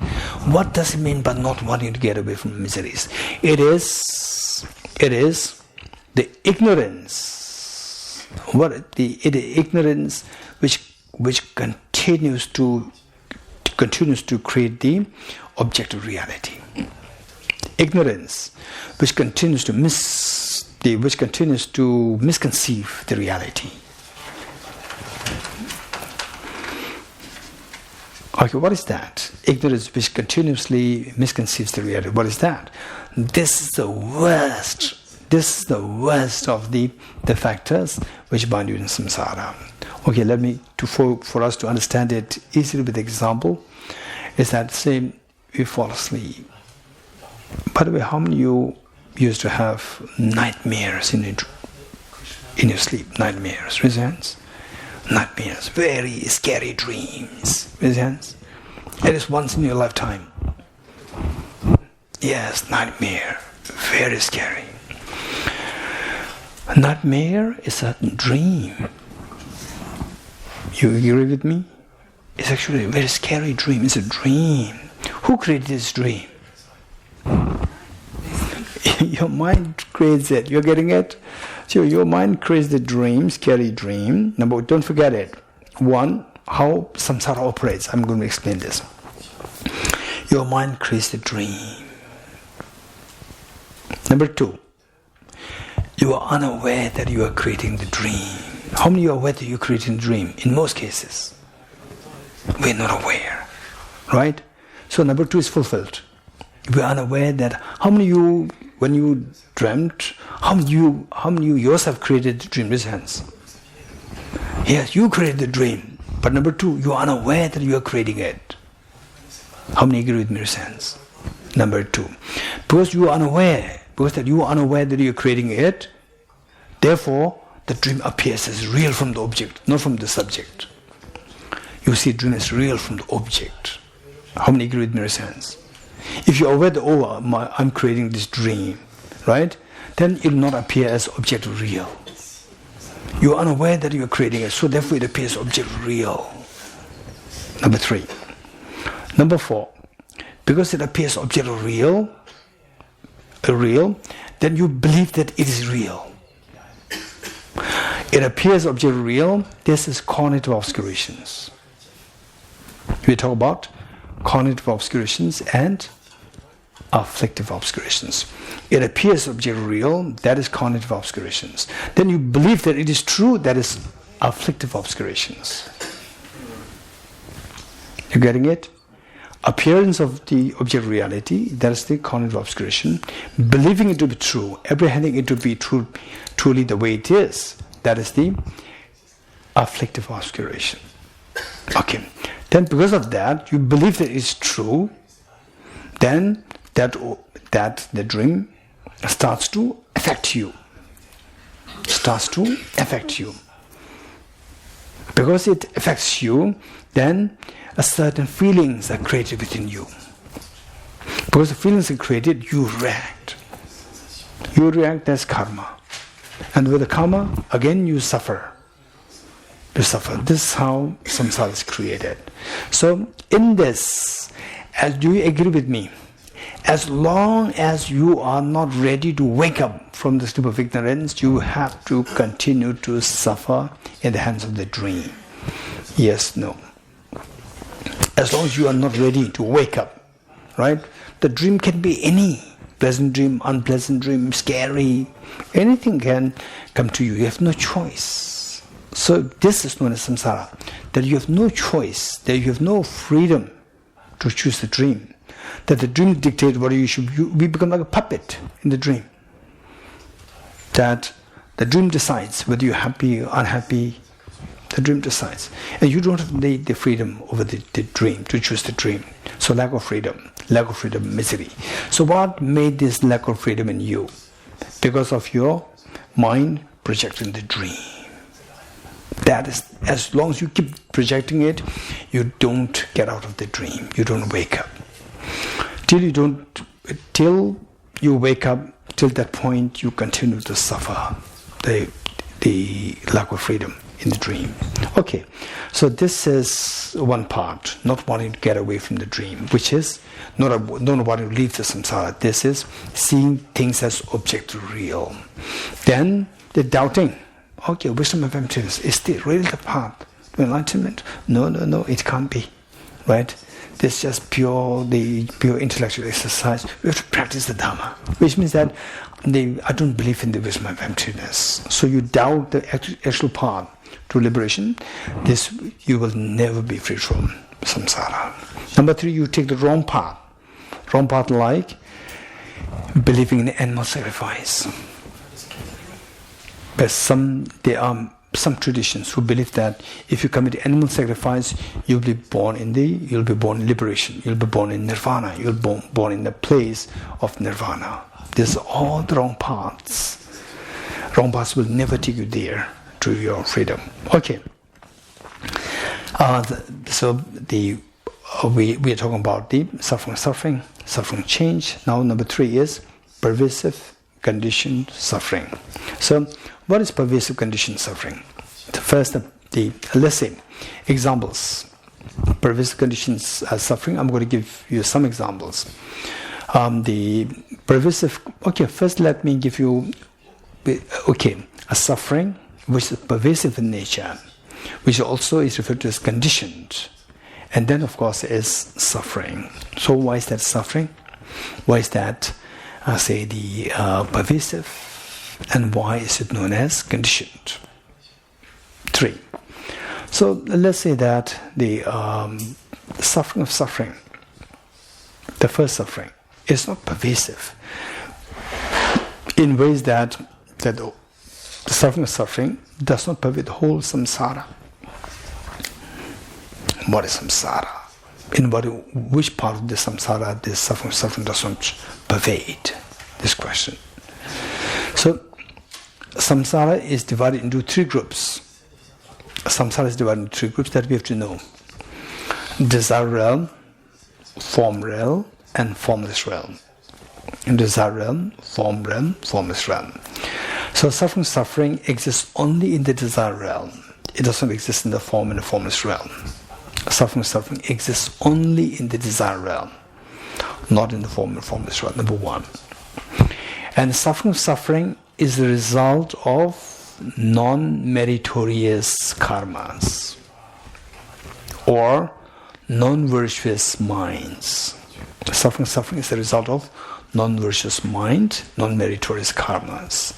What does it mean by not wanting to get away from miseries? It is the ignorance. The ignorance which continues to create the objective reality. Ignorance which continues to misconceive the reality. Okay, what is that? Ignorance which continuously misconceives the reality. What is that? This is the worst. This is the worst of the factors which bind you in samsara. Okay, for us to understand it easily with example, is that, say, we fall asleep. By the way, how many of you used to have nightmares in your sleep? Nightmares, raise your hands. Nightmares, very scary dreams, raise your hands. It is once in your lifetime. Yes, nightmare, very scary. A nightmare is a dream. You agree with me? It's actually a very scary dream. It's a dream. Who created this dream? Your mind creates it. You're getting it? So your mind creates the dream, scary dream. Number, don't forget it. One, how samsara operates. I'm going to explain this. Your mind creates the dream. Number two, you are unaware that you are creating the dream. How many are aware that you're creating the dream? In most cases, we're not aware. Right? So number two is fulfilled. We are unaware that how many you, when you dreamt, how many you yourself created the dream? Raise hands. Yes, you created the dream. But number two, you are unaware that you are creating it. How many agree with me? Raise hands. Number two. Because you are unaware, that you are creating it, therefore the dream appears as real from the object, not from the subject. You see dream as real from the object. How many agree with me? Raise hands. If you are aware that, I'm creating this dream, right? Then it will not appear as object real. You are unaware that you are creating it, so therefore it appears object real. Number 3. Number 4, because it appears object real, then you believe that it is real. It appears object real, this is cognitive obscurations. We talk about cognitive obscurations and afflictive obscurations. It appears object real, that is cognitive obscurations. Then you believe that it is true, that is afflictive obscurations. You getting it? Appearance of the object reality, that is the cognitive obscuration. Believing it to be true, apprehending it to be true, truly the way it is, that is the afflictive obscuration. Okay. Then because of that, you believe that it is true, then that the dream starts to affect you. Because it affects you, then a certain feelings are created within you. Because the feelings are created, you react. That's karma. And with the karma, again you suffer. This is how samsara is created. So in this, do you agree with me? As long as you are not ready to wake up from the sleep of ignorance, you have to continue to suffer in the hands of the dream. Yes, no. As long as you are not ready to wake up, right? The dream can be any pleasant dream, unpleasant dream, scary. Anything can come to you. You have no choice. So this is known as samsara. That you have no choice. That you have no freedom to choose the dream. That the dream dictates what you should. We become like a puppet in the dream. That the dream decides whether you're happy or unhappy. The dream decides. And you don't have the freedom over the dream, to choose the dream. So lack of freedom, misery. So what made this lack of freedom in you? Because of your mind projecting the dream. That is, as long as you keep projecting it, you don't get out of the dream. You don't wake up. Till you wake up, till that point you continue to suffer the lack of freedom in the dream. Okay, so this is one part, not wanting to get away from the dream, which is not wanting to leave the samsara. This is seeing things as objective real. Then the doubting. Okay, wisdom of emptiness, is this really the path to enlightenment? No, it can't be. Right? This is just pure intellectual exercise. We have to practice the Dhamma, which means that I don't believe in the wisdom of emptiness. So you doubt the actual path to liberation. This, you will never be free from samsara. Number 3, you take the wrong path. Wrong path like believing in animal sacrifice. But there are some traditions who believe that if you commit animal sacrifice, you'll be born in liberation, you'll be born in nirvana, you'll be born in the place of nirvana. These are all the wrong paths. Wrong paths will never take you there to your freedom. Okay. We are talking about the suffering change. Now number 3 is pervasive conditioned suffering. So what is pervasive conditioned suffering? First, let's say examples. Pervasive conditions suffering. I'm going to give you some examples. The pervasive. Okay, first let me give you. A suffering which is pervasive in nature, which also is referred to as conditioned, and then of course is suffering. So why is that suffering? Why is that? Pervasive, and why is it known as conditioned? 3. So let's say that the suffering of suffering, the first suffering, is not pervasive in ways that the suffering of suffering does not pervade the whole samsara. What is samsara? Which part of the samsara this suffering does not pervade? This question. So, samsara is divided into 3 groups. Samsara is divided into 3 groups that we have to know. Desire realm, form realm, and formless realm. Desire realm, form realm, formless realm. So suffering exists only in the desire realm. It does not exist in the form and the formless realm. Suffering exists only in the desire realm, not in the form and formless realm, number one. And suffering is the result of non-meritorious karmas or non-virtuous minds. Suffering is the result of non-virtuous mind, non-meritorious karmas.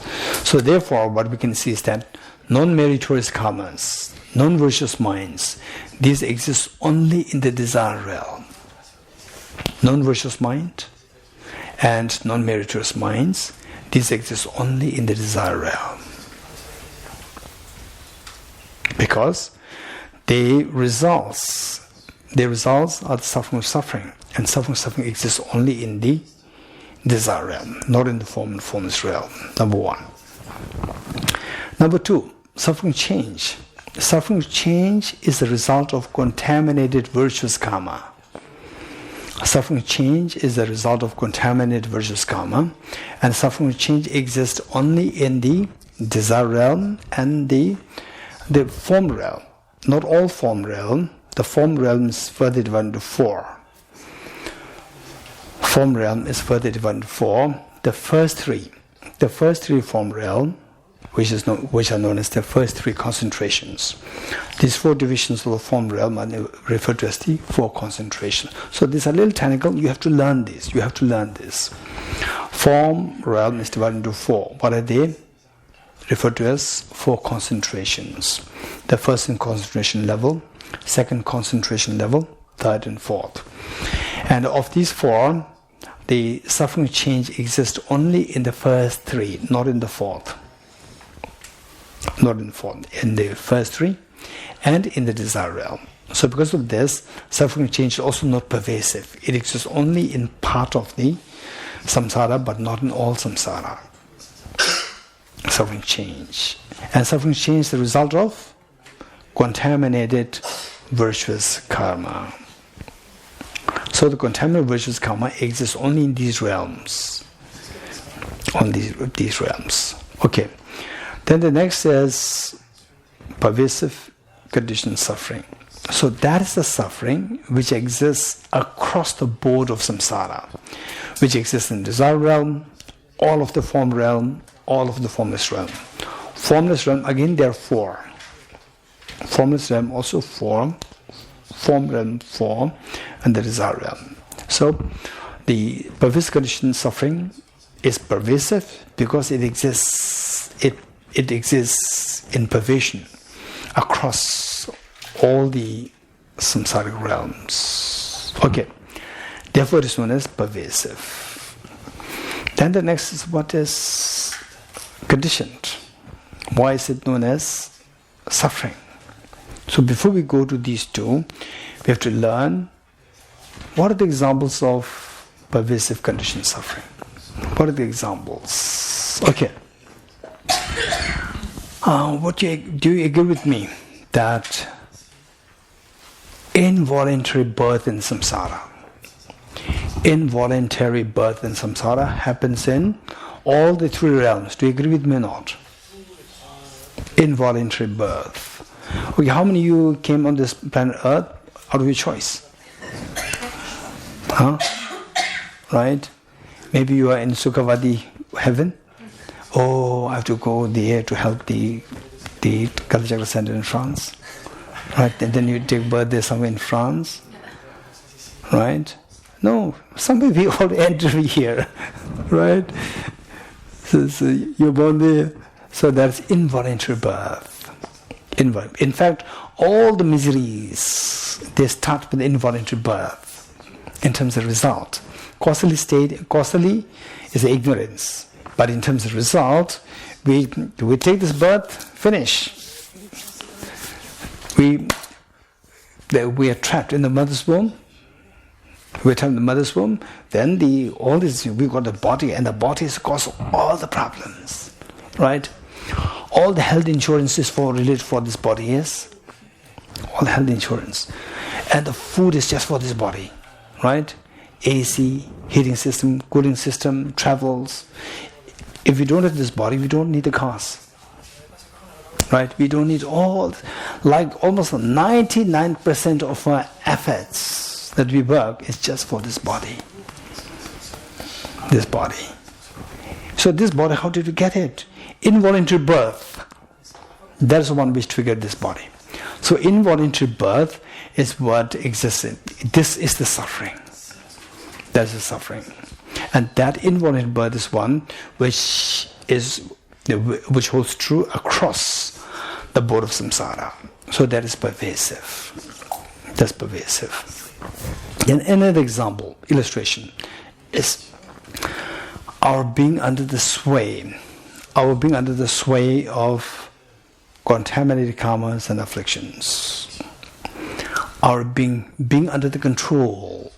So therefore, what we can see is that non-meritorious karmas, non-virtuous minds, these exist only in the desire realm. Non-virtuous mind and non-meritorious minds, these exist only in the desire realm. Because their results are the suffering, and suffering exists only in the desire realm, not in the form and formless realm, number one. Number two, suffering change. Suffering change is the result of contaminated virtuous karma. Suffering change is the result of contaminated virtuous karma, and suffering change exists only in the desire realm and the form realm. Not all form realm. The form realm is further divided into four. Form realm is further divided into four. The first three form realm, which are known as the first three concentrations. These four divisions of the form realm are referred to as the four concentrations. So these are a little technical. You have to learn this. Form realm is divided into four. What are they? Referred to as four concentrations. The first in concentration level, second concentration level, third and fourth. And of these four, the suffering change exists only in the first three, not in the fourth. Not in the fourth. In the first three and in the desire realm. So because of this, suffering change is also not pervasive. It exists only in part of the samsara, but not in all samsara. Suffering change. And suffering change is the result of contaminated virtuous karma. So the contaminated virtuous karma exists only in these realms. On these realms. Okay. Then the next is pervasive conditioned suffering. So that is the suffering which exists across the board of samsara, which exists in the desire realm, all of the form realm, all of the formless realm. Formless realm, again, there are four. Formless realm also four. Form realm four, and the desire realm. So the pervasive conditioned suffering is pervasive because it exists. It exists in pervasion across all the samsaric realms. Okay. Therefore, it is known as pervasive. Then the next is what is conditioned. Why is it known as suffering? So before we go to these two, we have to learn what are the examples of pervasive conditioned suffering. What are the examples? Okay. Do you agree with me that involuntary birth in samsara happens in all the three realms? Do you agree with me or not? Involuntary birth. Okay, how many of you came on this planet Earth out of your choice? Huh? Right? Maybe you are in Sukhavati heaven. Oh, I have to go there to help the Kalachakra Center in France. Right? And then you take birth there somewhere in France. Right? No, somewhere we all enter here. Right? So you're born there. So that's involuntary birth. In fact, all the miseries, they start with involuntary birth in terms of result. Causally is ignorance. But in terms of result, we take this birth, finish. We are trapped in the mother's womb. We're trapped in the mother's womb. Then we got the body, and the body is cause all the problems, right? All the health insurance is related for this body, yes. All health insurance, and the food is just for this body, right? AC, heating system, cooling system, travels. If we don't have this body, we don't need the cars. Right? We don't need all, like almost 99% of our efforts that we work is just for this body. This body. So this body, how did we get it? Involuntary birth. That is the one which triggered this body. So involuntary birth is what existed. This is the suffering. That is the suffering. And that involuntary birth is one which holds true across the board of samsara. So that is pervasive. That's pervasive. Then another example, illustration, is our being under the sway of contaminated karmas and afflictions. Our being under the control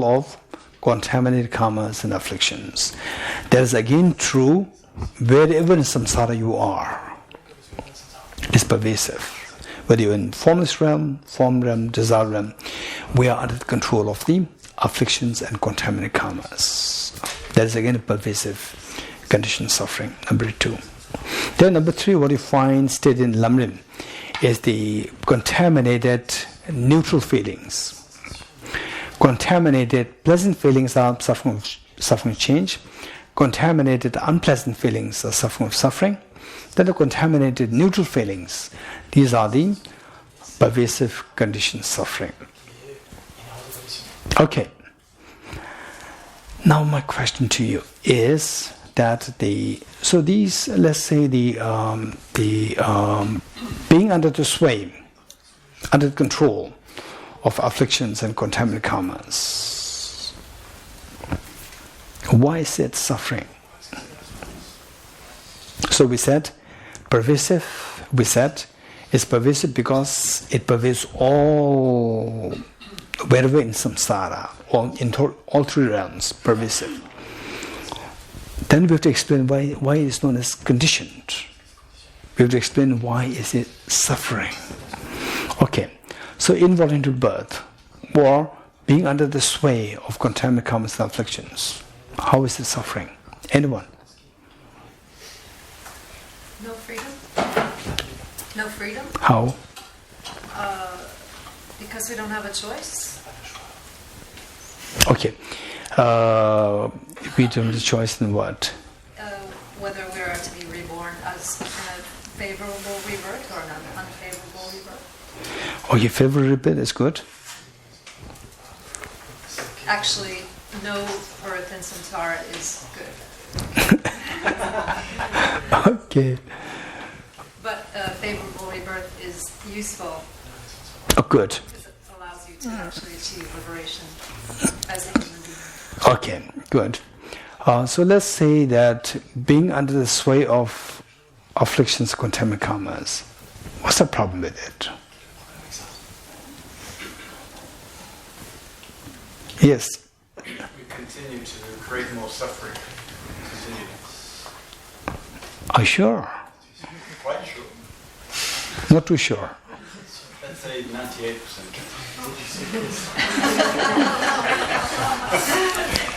of contaminated karmas and afflictions. That is again true wherever in samsara you are. It's pervasive. Whether you're in formless realm, form realm, desire realm, we are under the control of the afflictions and contaminated karmas. That is again a pervasive condition suffering. Number 2. Then number 3, what you find stated in Lamrim is the contaminated neutral feelings. Contaminated pleasant feelings are suffering of change. Contaminated unpleasant feelings are suffering of suffering. Then the contaminated neutral feelings, these are the pervasive condition suffering. Okay. Now my question to you is that let's say being under the sway, under the control of afflictions and contaminated karmas. Why is it suffering? So we said pervasive. We said it's pervasive because it pervades all, wherever in samsara, all 3 realms, pervasive. Then we have to explain why it is known as conditioned. We have to explain why is it suffering. Okay, so involuntary birth or being under the sway of contaminated karmas and afflictions. How is it suffering? Anyone? No freedom? No freedom? How? Because we don't have a choice. Okay. We don't have a choice in what? Whether we are to be reborn as in a favorable rebirth or an unfavorable rebirth. Okay, favorable rebirth is good. Actually, no birth in samsara is good. Okay. But favorable rebirth is useful. Oh, good. Because it allows you to actually achieve liberation as a human being. Okay, good. So let's say that being under the sway of afflictions, contaminated karmas, what's the problem with it? Yes. We continue to create more suffering. Continue. Are you sure? Quite sure. Not too sure. Let's say 98%.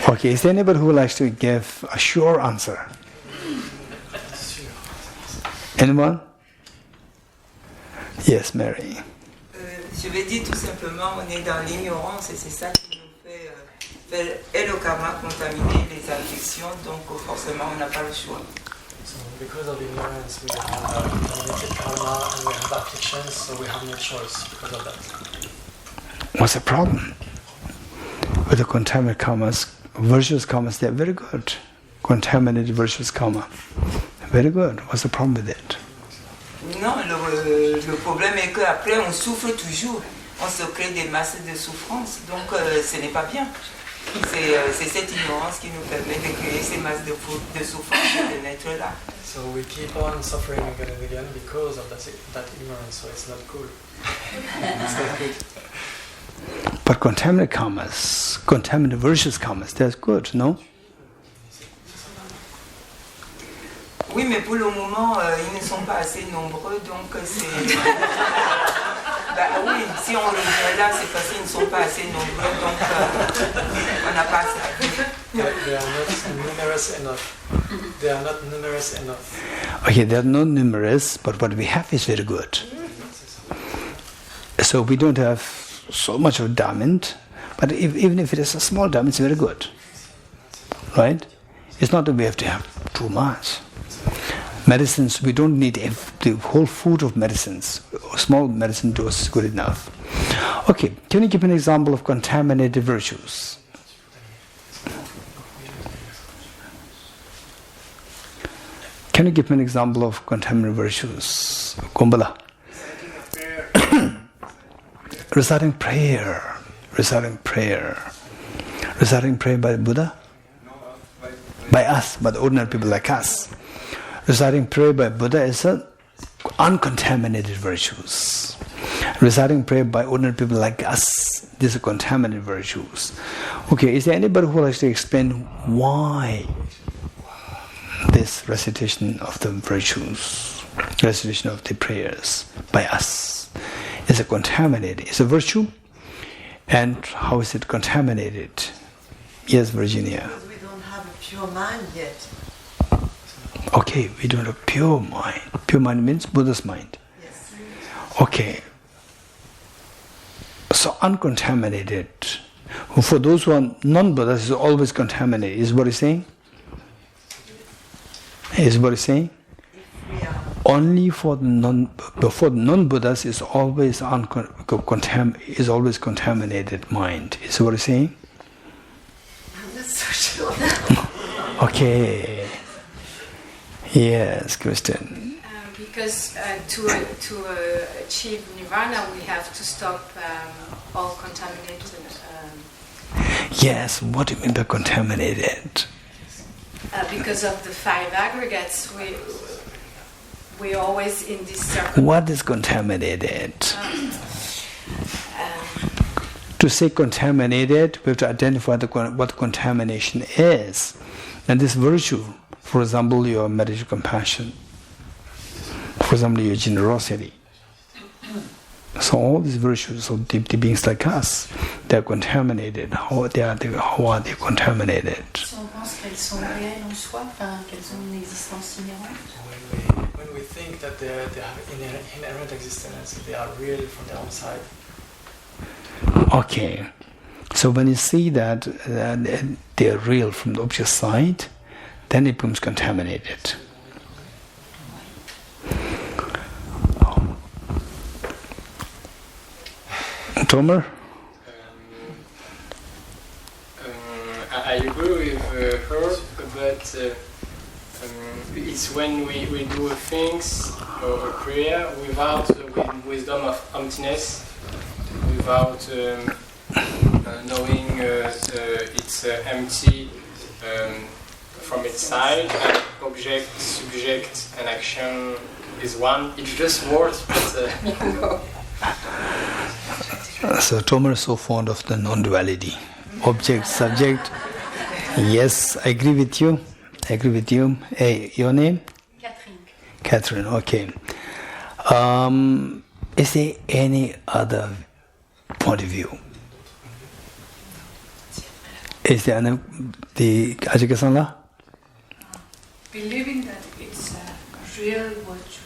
Okay, is there anybody who likes to give a sure answer? Anyone? Yes, Mary. Je vais dire tout simplement, on est dans l'ignorance et c'est ça qui nous fait et le karma contaminer les afflictions, donc forcément on n'a pas le choix. So because of ignorance, we have contaminated karma and we have afflictions, so we have no choice because of that. What's the problem? With the contaminated karmas, virtuous karmas, they're very good. Contaminated virtuous karma, very good. What's the problem with it? Non, le problème est qu'après on souffre toujours, on se crée des masses de souffrance, donc ce n'est pas bien. C'est cette ignorance qui nous permet de créer ces masses de souffrance et de naître là. So we keep on suffering again and again because of that ignorance, so it's not cool. It's not good. But contaminated karmas, contaminated virtuous karmas, that's good, no? Oui, mais pour le moment, ils ne sont pas assez nombreux, donc c'est... Bah oui, si on revient là, c'est parce qu'ils ne sont pas assez nombreux, donc on n'a pas ça. They are not numerous enough. They are not numerous enough. Okay, they are not numerous, but what we have is very good. So we don't have so much of diamond, but even if it is a small diamond, it's very good. Right? It's not that we have to have too much. Medicines, we don't need the whole food of medicines. A small medicine dose is good enough. Okay, can you give an example of contaminated virtues? Can you give me an example of contaminated virtues? Kumbala. Reciting prayer. Reciting prayer. Reciting prayer by Buddha? By us, by the ordinary people like us. Reciting prayer by Buddha is uncontaminated virtues. Reciting prayer by ordinary people like us, these are contaminated virtues. Okay, is there anybody who will actually explain why this recitation of the virtues, recitation of the prayers by us is a contaminated, is a virtue? And how is it contaminated? Yes, Virginia. Because we don't have a pure mind yet. Okay, we don't have pure mind. Pure mind means Buddha's mind. Yes. Okay. So uncontaminated. For those who are non-Buddhas, is always contaminated. Is what he's saying? Is what he's saying? Only for the non-Buddhas is always contaminated mind. Is what he's saying? I'm not so sure. Okay. Yes, Kristen. Because to achieve nirvana, we have to stop all contaminated. Yes, what do you mean by contaminated? Because of the 5 aggregates, we always in this circle. What is contaminated? To say contaminated, we have to identify what contamination is. And this virtue, for example, your meditation compassion, for example, your generosity. So all these virtues of deep beings like us, they are contaminated. How are they contaminated? Si on pense qu'elles sont réelles en soi, enfin qu'elles ont une existence inhérente. When we think that they have inherent existence, they are real from their own side. Okay. So when you see that they are real from the object side, then it becomes contaminated. Tomer? I agree with her, but it's when we do things or a prayer without wisdom of emptiness, without knowing it's empty from its side, and object, subject, and action is one. It's just words, but... So Tomer is so fond of the non-duality. Object, subject. Yes, I agree with you. I agree with you. Hey, your name? Catherine, okay. Is there any other point of view? Is there any... The Ajika-san? Believing that it's real what you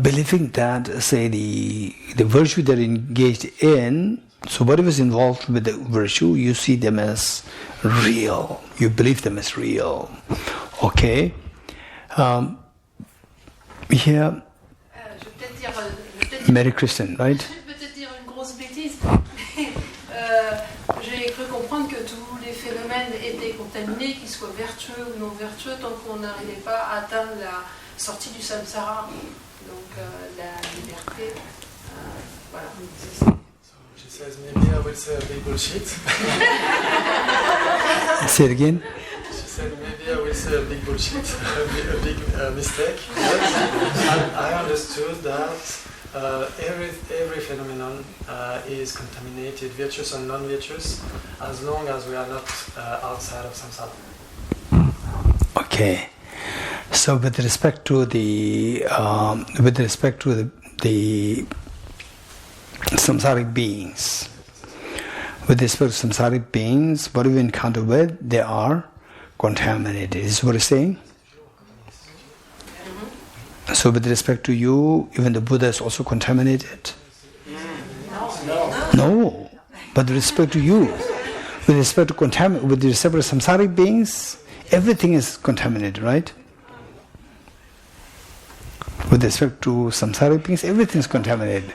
believing that, say, the virtue that engaged in, so whatever is involved with the virtue, you see them as real. You believe them as real. Okay? Here, Mary Christian, right? Je vais peut-être dire une grosse bêtise. J'ai cru comprendre que tous les phénomènes étaient contaminés, qu'ils soient vertueux ou non vertueux, tant qu'on n'arrivait pas à atteindre la sortie du samsara. Donc la liberté, voilà. She says maybe I will say a big bullshit. Say it again. She said maybe I will say a big bullshit, a big mistake. But I understood that every phenomenon is contaminated, virtuous and non-virtuous, as long as we are not outside of samsara. Okay. So with respect to the samsaric beings, with respect to samsaric beings, what we encounter with, they are contaminated. Is what it's saying? So with respect to you, even the Buddha is also contaminated? No. But with respect to you, with respect to samsaric beings, everything is contaminated, right? With respect to samsaric beings, everything is contaminated.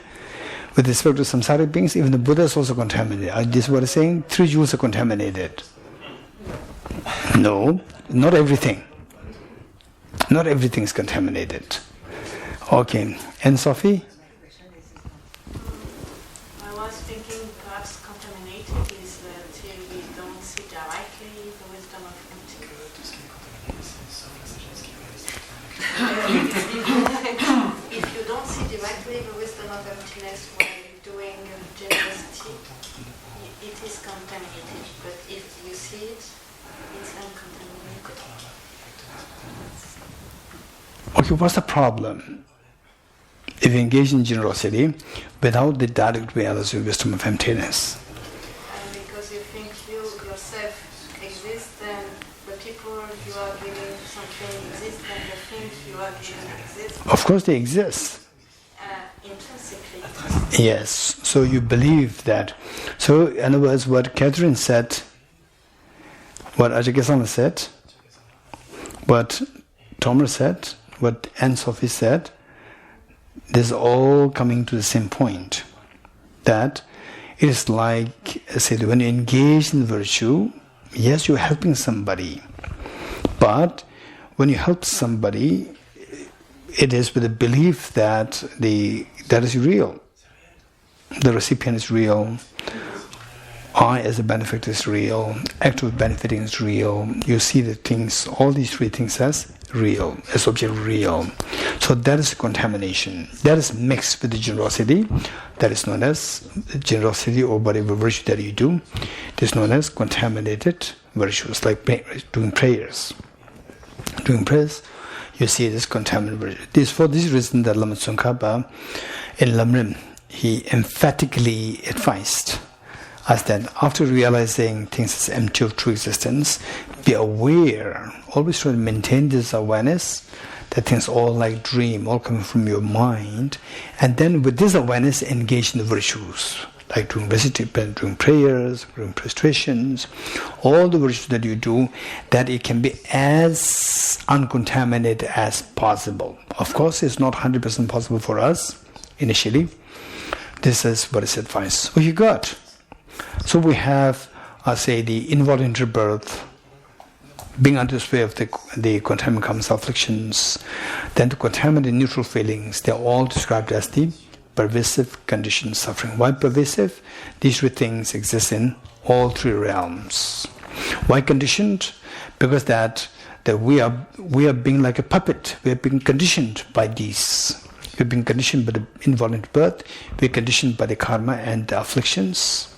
With respect to samsaric beings, even the Buddha is also contaminated. This is what I'm saying. 3 jewels are contaminated. No, not everything. Not everything is contaminated. Okay. And Sophie? I was thinking perhaps contaminated is that we don't see directly the wisdom of emptiness. If you don't see directly the wisdom of emptiness while doing generosity, it is contaminated. But if you see it, it's uncontaminated. Okay, what's the problem? If you engage in generosity without the direct reality of wisdom of emptiness. Because you think you yourself exist, then the people you are giving something exist, and the things you are giving exist. Of course they exist. Intrinsically. Yes, so you believe that. So in other words, what Catherine said, what Ajagasana said, what Tomer said, what Anne Sophie said, this is all coming to the same point. That it is like, I said, when you engage in virtue, yes, you're helping somebody. But when you help somebody, it is with the belief that that is real. The recipient is real. I as a benefactor is real. Act of benefiting is real. You see the things, all these 3 things as real, as object real. So that is contamination. That is mixed with the generosity. That is known as generosity, or whatever virtue that you do. It is known as contaminated virtues, like doing prayers. Doing prayers, you see this contaminated virtue. For this reason that Lama Tsongkhapa in Lamrim, he emphatically advised us that after realizing things as empty of true existence, be aware, always try to maintain this awareness that things all like dream, all coming from your mind, and then with this awareness engage in the virtues, like doing recitation, doing prayers, doing prostrations, all the virtues that you do, that it can be as uncontaminated as possible. Of course, it's not 100% possible for us initially. This is what is advised. So you got. So we have, say, the involuntary birth, being under the sway of the contaminated common afflictions, then the contaminated neutral feelings, they're all described as the pervasive conditioned suffering. Why pervasive? These 3 things exist in all 3 realms. Why conditioned? Because that we are being like a puppet. We are being conditioned by these. We're being conditioned by the involuntary birth. We're conditioned by the karma and the afflictions.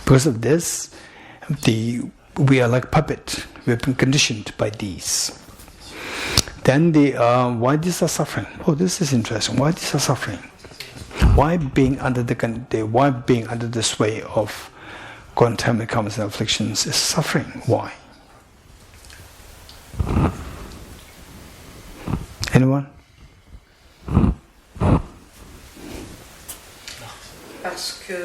Because of this, we are like puppet. We have been conditioned by these. Then why these are suffering? Oh, this is interesting. Why these are suffering? Why being under the sway of contaminated karmas and afflictions is suffering? Why? Anyone? Parce que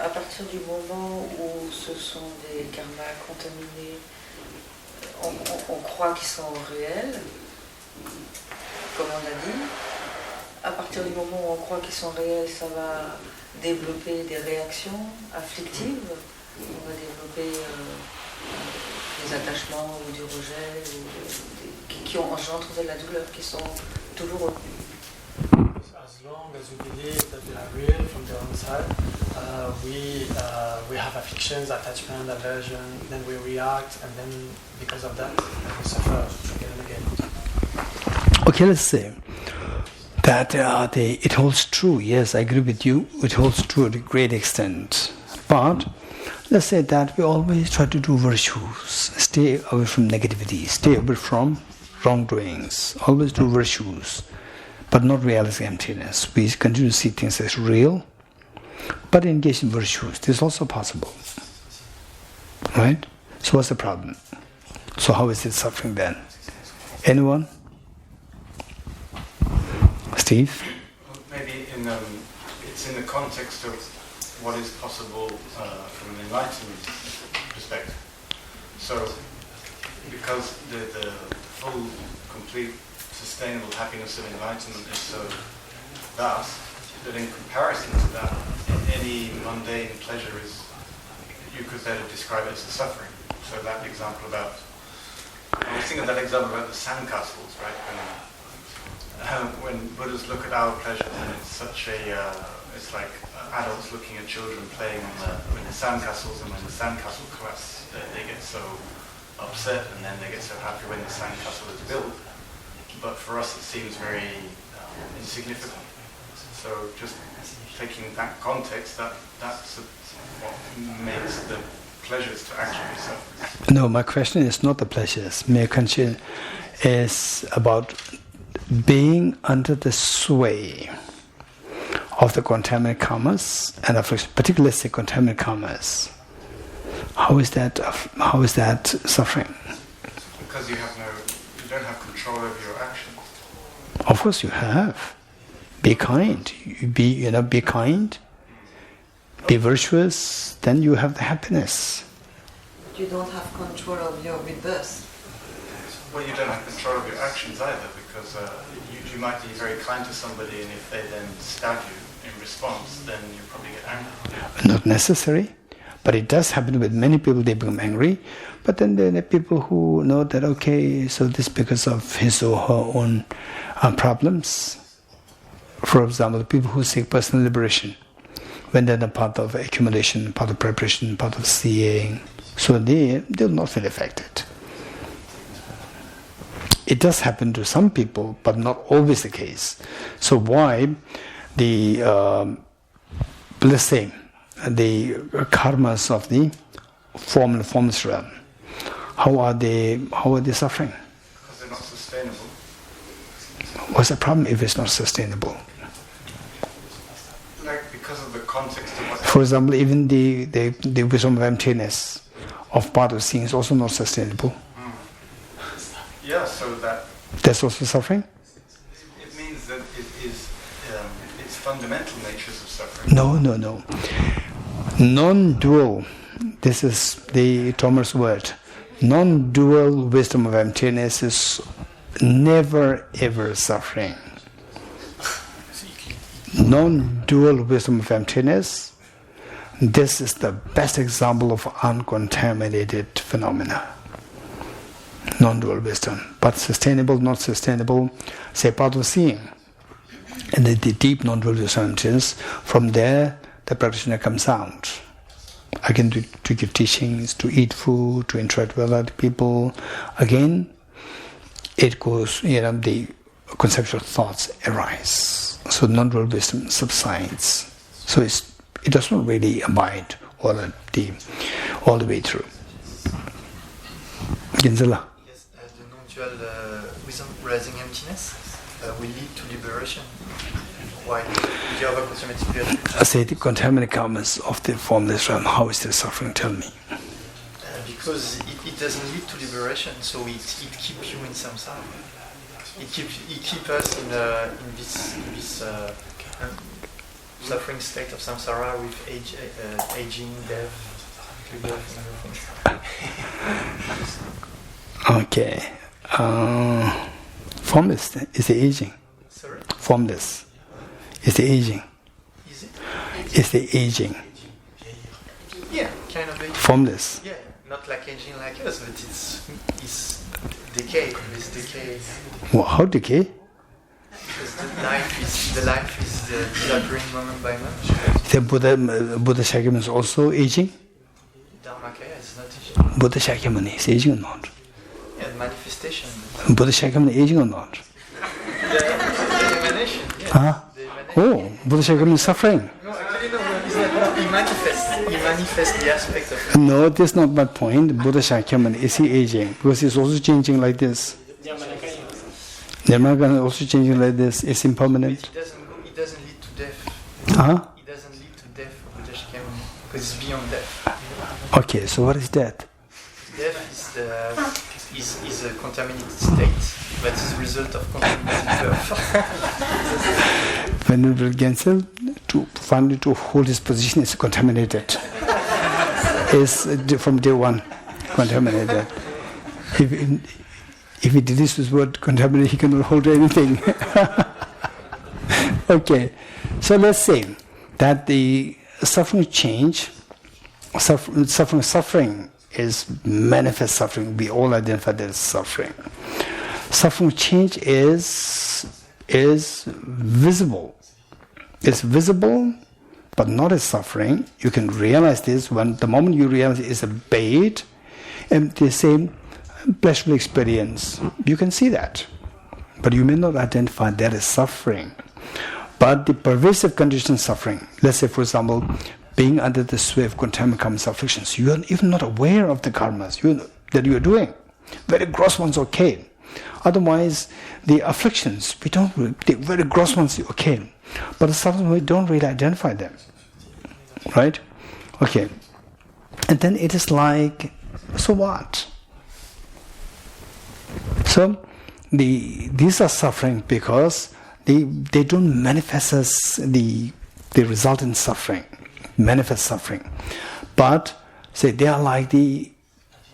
à partir du moment où ce sont des karmas contaminés, on croit qu'ils sont réels, comme on a dit. À partir du moment où on croit qu'ils sont réels, ça va développer des réactions afflictives. On va développer des attachements ou du rejet qui engendrent de la douleur, qui sont douloureux. As long as we believe that they are real from the outside, we have afflictions, attachment, aversion, then we react, and then because of that, we suffer again and again. Okay, let's say that it holds true. Yes, I agree with you. It holds true to a great extent. But let's say that we always try to do virtues, stay away from negativity, stay away from wrongdoings, always do virtues, but not realizing emptiness. We continue to see things as real. but engage in virtues. This is also possible. Right? So what's the problem? So how is it suffering then? Anyone? Steve? Maybe it's in the context of what is possible from an enlightenment perspective. So, because the full, complete, sustainable happiness of enlightenment is so vast, that in comparison to that, any mundane pleasure is, you could better describe it as a suffering. So that example about, I was thinking of that example about the sandcastles, right? When Buddhas look at our pleasure, then it's such a, it's like adults looking at children playing with the sandcastles, and when the sandcastle collapses, they get so upset, and then they get so happy when the sandcastle is built. But for us, it seems very insignificant. So just taking that context, that's what makes the pleasures to actually be suffering. No, my question is not the pleasures. My question is about being under the sway of the contaminant karmas, and particularly the contaminant karmas. How is that suffering? Because you don't have control over your actions. Of course you have. Be kind. Be kind. Be virtuous. Then you have the happiness. You don't have control of your rebirth. Well, you don't have control of your actions either, because you might be very kind to somebody, and if they then stab you in response, then you probably get angry. Not necessary, but it does happen with many people. They become angry, but then there are people who know that, okay, so this is because of his or her own problems. For example, people who seek personal liberation, when they're a part of accumulation, part of preparation, part of seeing, so they'll not feel affected. It does happen to some people, but not always the case. So why the blessing, the karmas of the formless realm, how are they suffering? Because they're not sustainable. What's the problem if it's not sustainable? Like, because of the context of what... For example, even the wisdom of emptiness of part of seeing is also not sustainable. Yeah, so that's also suffering? It means that it is its fundamental natures of suffering. No. Non-dual, this is the Thomas word. Non-dual wisdom of emptiness is never ever suffering. Non-dual wisdom of emptiness, this is the best example of uncontaminated phenomena. Non-dual wisdom, but sustainable, not sustainable, say part of seeing. And the deep non-dual wisdom is, from there the practitioner comes out. Again, to give teachings, to eat food, to interact with other people. Again, it goes, the conceptual thoughts arise. So non-dual wisdom subsides. So it does not really abide all the way through. Ginzala. Yes, the non-dual wisdom realizing emptiness will lead to liberation. Why? The other contaminated virtue. I say the contaminated karmas of the formless realm, how is the suffering? Tell me. Because it doesn't lead to liberation, so it keeps you in samsara. It keeps us in this suffering state of samsara with aging, death, rebirth, and everything. Okay. Formless is the aging. Sorry? Formless is the aging. Is it? It's the aging. Yeah, kind of aging. Formless. Yeah, not like aging like us, but it's decay. This decay. Well, how decay? Because the life is disappearing moment by moment. The Buddha Shakyamuni is also aging. Dharmakaya is not aging. Buddha Shakyamuni is aging or not? Yeah, manifestation. Buddha Shakyamuni aging or not? The emanation. Yeah. Huh? Oh, Buddha Shakyamuni is suffering. No, actually no. He manifests the aspect of. No, that's not my point. Buddha Shakyamuni, is he aging? Because he's also changing like this. Nirmanakaya also changing like this. It's impermanent. It doesn't lead to death. Huh? It doesn't lead to death. because it's beyond death. Okay, so what is death? Death is a contaminated state, but is a result of contaminated birth. Venerable Gensel, finally to hold his position is contaminated. Is from day one contaminated. If he deletes this word contaminated, he cannot hold anything. Okay, so let's say that the suffering is manifest suffering. We all identify that as suffering. Suffering change is visible. It's visible, but not as suffering. You can realize this when the moment you realize it's a bait and the same pleasurable experience. You can see that, but you may not identify that as suffering. But the pervasive condition suffering, let's say for example, being under the sway of contaminant karmas afflictions, you are even not aware of the karmas that you are doing. Very gross ones, okay. Otherwise, the afflictions, the very gross ones, okay. But the suffering, we don't really identify them. Right? Okay. And then it is like, so what? So, these are suffering because they don't manifest as the result in suffering, manifest suffering. But, say, they are like the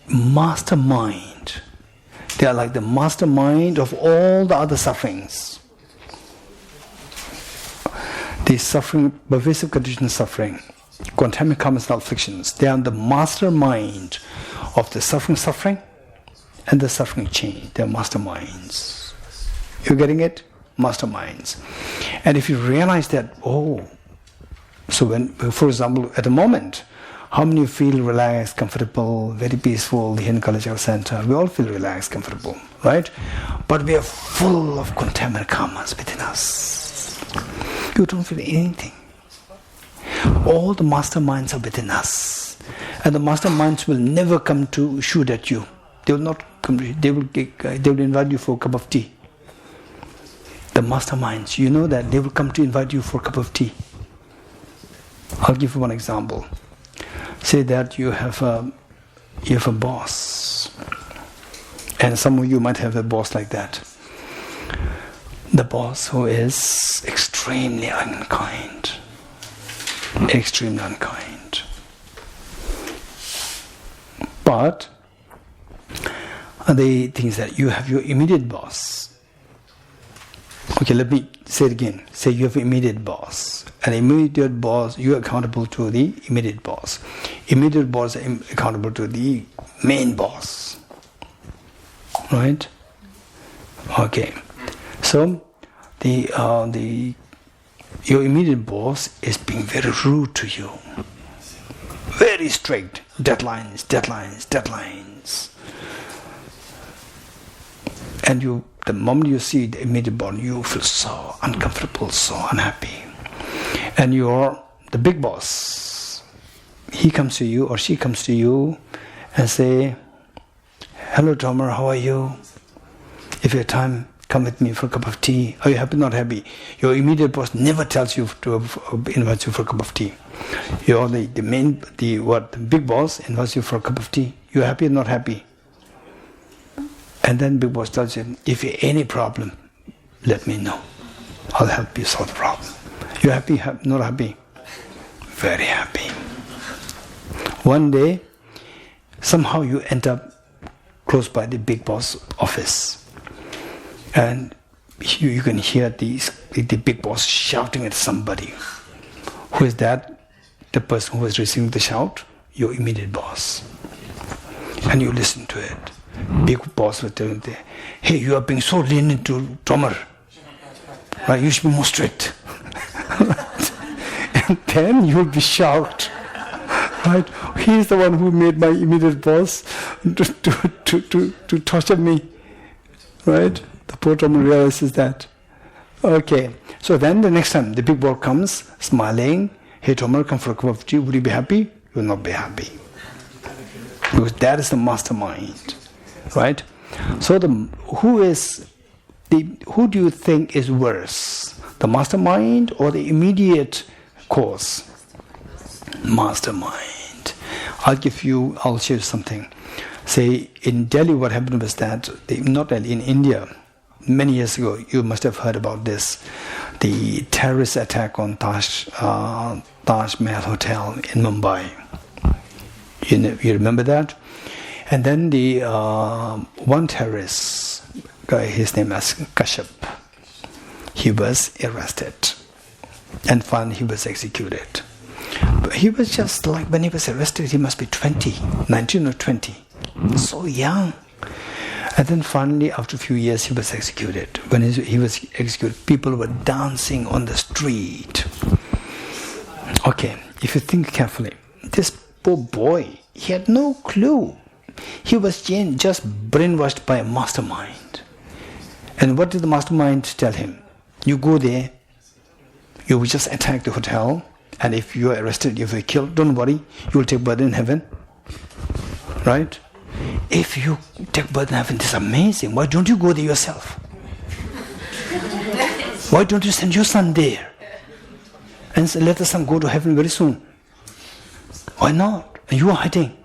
mastermind. They are like the mastermind of all the other sufferings. The suffering, pervasive condition suffering, contaminant karmas and afflictions, they are the mastermind of the suffering, and the suffering change. They are masterminds. You getting it? Masterminds. And if you realize that, so when, for example, at the moment, how many feel relaxed, comfortable, very peaceful here in Kalachakra Center? We all feel relaxed, comfortable, right? But we are full of contaminant karmas within us. You don't feel anything. All the masterminds are within us. And the masterminds will never come to shoot at you. They will not come to you. They will invite you for a cup of tea. The masterminds, you know that they will come to invite you for a cup of tea. I'll give you one example. Say that you have a boss, and some of you might have a boss like that. The boss who is extremely unkind. Extremely unkind. But the thing is that you have your immediate boss. Okay, let me say it again. Say you have an immediate boss. An immediate boss, you are accountable to the immediate boss. Immediate boss is accountable to the main boss. Right? Okay. So, your immediate boss is being very rude to you. Very strict. Deadlines. And the moment you see the immediate boss, you feel so uncomfortable, so unhappy. And the big boss, he comes to you or she comes to you and say, "Hello, Tomer, how are you? If you have time, come with me for a cup of tea." Are you happy, not happy? Your immediate boss never tells you to invite you for a cup of tea. The big boss invites you for a cup of tea. You're happy or not happy? And then big boss tells you, "If you have any problem, let me know. I'll help you solve the problem." You happy, not happy? Very happy. One day, somehow you end up close by the big boss office. And you can hear the big boss shouting at somebody. Who is that? The person who is receiving the shout? Your immediate boss. And you listen to it. Big boss will tell you, "Hey, you are being so lenient to Tomer. Right? You should be more strict." And then you will be shocked. Right? He is the one who made my immediate boss to torture me. Right? The poor Tomer realizes that. Okay. So then the next time the big boss comes, smiling, "Hey Tomer, come for a cup of tea. Would you be happy?" You will not be happy. Because that is the mastermind. Right? So who do you think is worse? The mastermind or the immediate cause? Mastermind. I'll show you something. Say, in Delhi, what happened was that, not Delhi, in India, many years ago, you must have heard about this, the terrorist attack on Taj Mahal Hotel in Mumbai. You remember that? And then the one terrorist guy, his name was Kashyap, he was arrested. And finally he was executed. But he was just like, when he was arrested, he must be 19 or 20. So young. And then finally, after a few years, he was executed. When he was executed, people were dancing on the street. Okay, if you think carefully, this poor boy, he had no clue. He was just brainwashed by a mastermind. And what did the mastermind tell him? You go there, you will just attack the hotel, and if you are arrested, if you are killed, don't worry, you will take birth in heaven. Right? If you take birth in heaven, this is amazing. Why don't you go there yourself? Why don't you send your son there? And say, let the son go to heaven very soon. Why not? And you are hiding.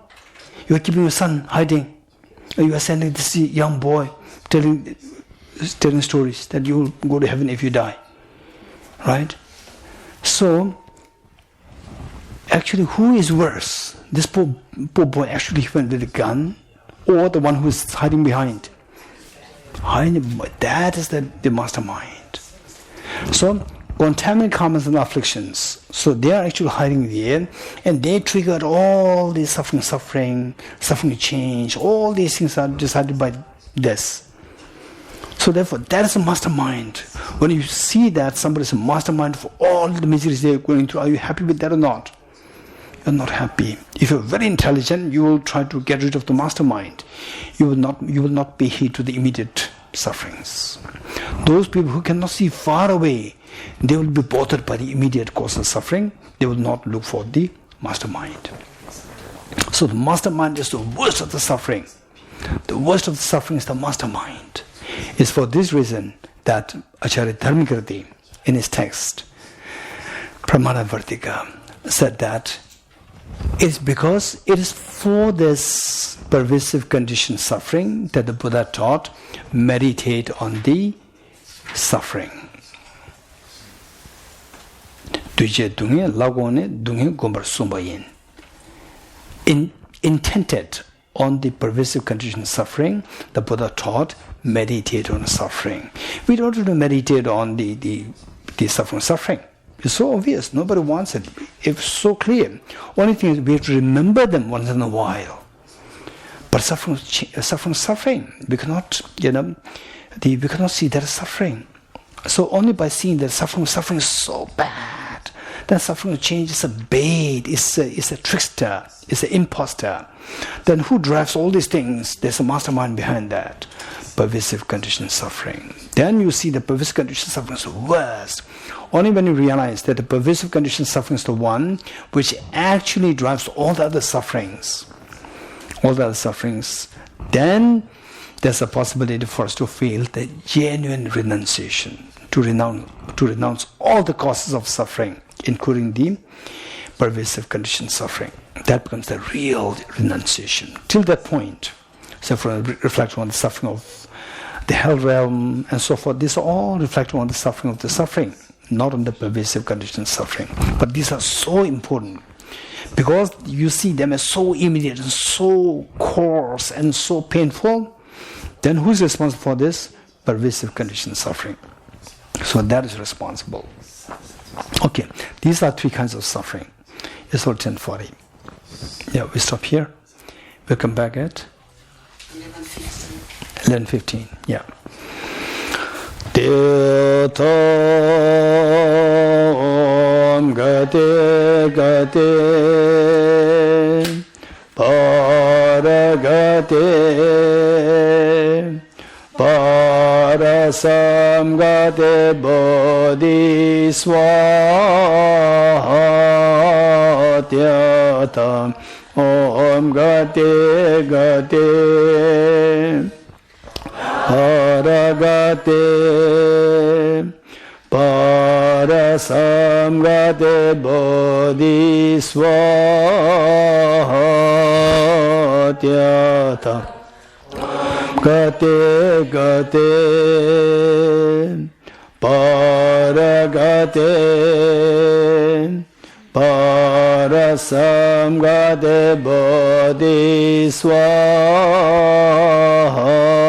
You are keeping your son hiding. And you are sending this young boy telling stories that you will go to heaven if you die. Right? So, actually, who is worse? This poor boy actually went with a gun, or the one who is hiding behind? That is the mastermind. So, contaminant karmas and afflictions. So they are actually hiding there, and they triggered all these suffering change. All these things are decided by this. So therefore, that is a mastermind. When you see that somebody is a mastermind for all the miseries they are going through, are you happy with that or not? You're not happy. If you're very intelligent, you will try to get rid of the mastermind. You will not pay heed to the immediate sufferings. Those people who cannot see far away, they will be bothered by the immediate cause of suffering. They will not look for the mastermind. So the mastermind is the worst of the suffering. The worst of the suffering is the mastermind. It's for this reason that Acharya Dharmakirti, in his text, Pramana Vartika, said that it's because it is for this pervasive condition suffering that the Buddha taught, meditate on the suffering. Intended on the pervasive condition suffering, the Buddha taught, meditate on suffering. We don't have to meditate on the suffering. It's so obvious, nobody wants it. It's so clear. Only thing is we have to remember them once in a while. But suffering. We cannot, we cannot see that suffering. So only by seeing that suffering is so bad, then suffering change is a bait, it's a trickster, it's an imposter. Then who drives all these things? There's a mastermind behind that. Pervasive condition suffering. Then you see the pervasive condition suffering is the worst. Only when you realize that the pervasive condition suffering is the one which actually drives all the other sufferings, then there's a possibility for us to feel the genuine renunciation, to renounce all the causes of suffering, including the pervasive condition suffering. That becomes the real renunciation. Till that point, so for reflecting on the suffering of the hell realm and so forth, these are all reflecting on the suffering, not on the pervasive condition suffering. But these are so important because you see them as so immediate and so coarse and so painful. Then who is responsible for this? Pervasive condition suffering. So that is responsible. Okay, these are three kinds of suffering. It's all 10:40. Yeah, we stop here. We'll come back at 11:15. Yeah. Teotam gate gate paragate parasam gate bodhiswaha teotam om gate gate paragate Parasamgate Bodhiswatyata Gate Gate Paragate Parasamgate Bodhiswatyata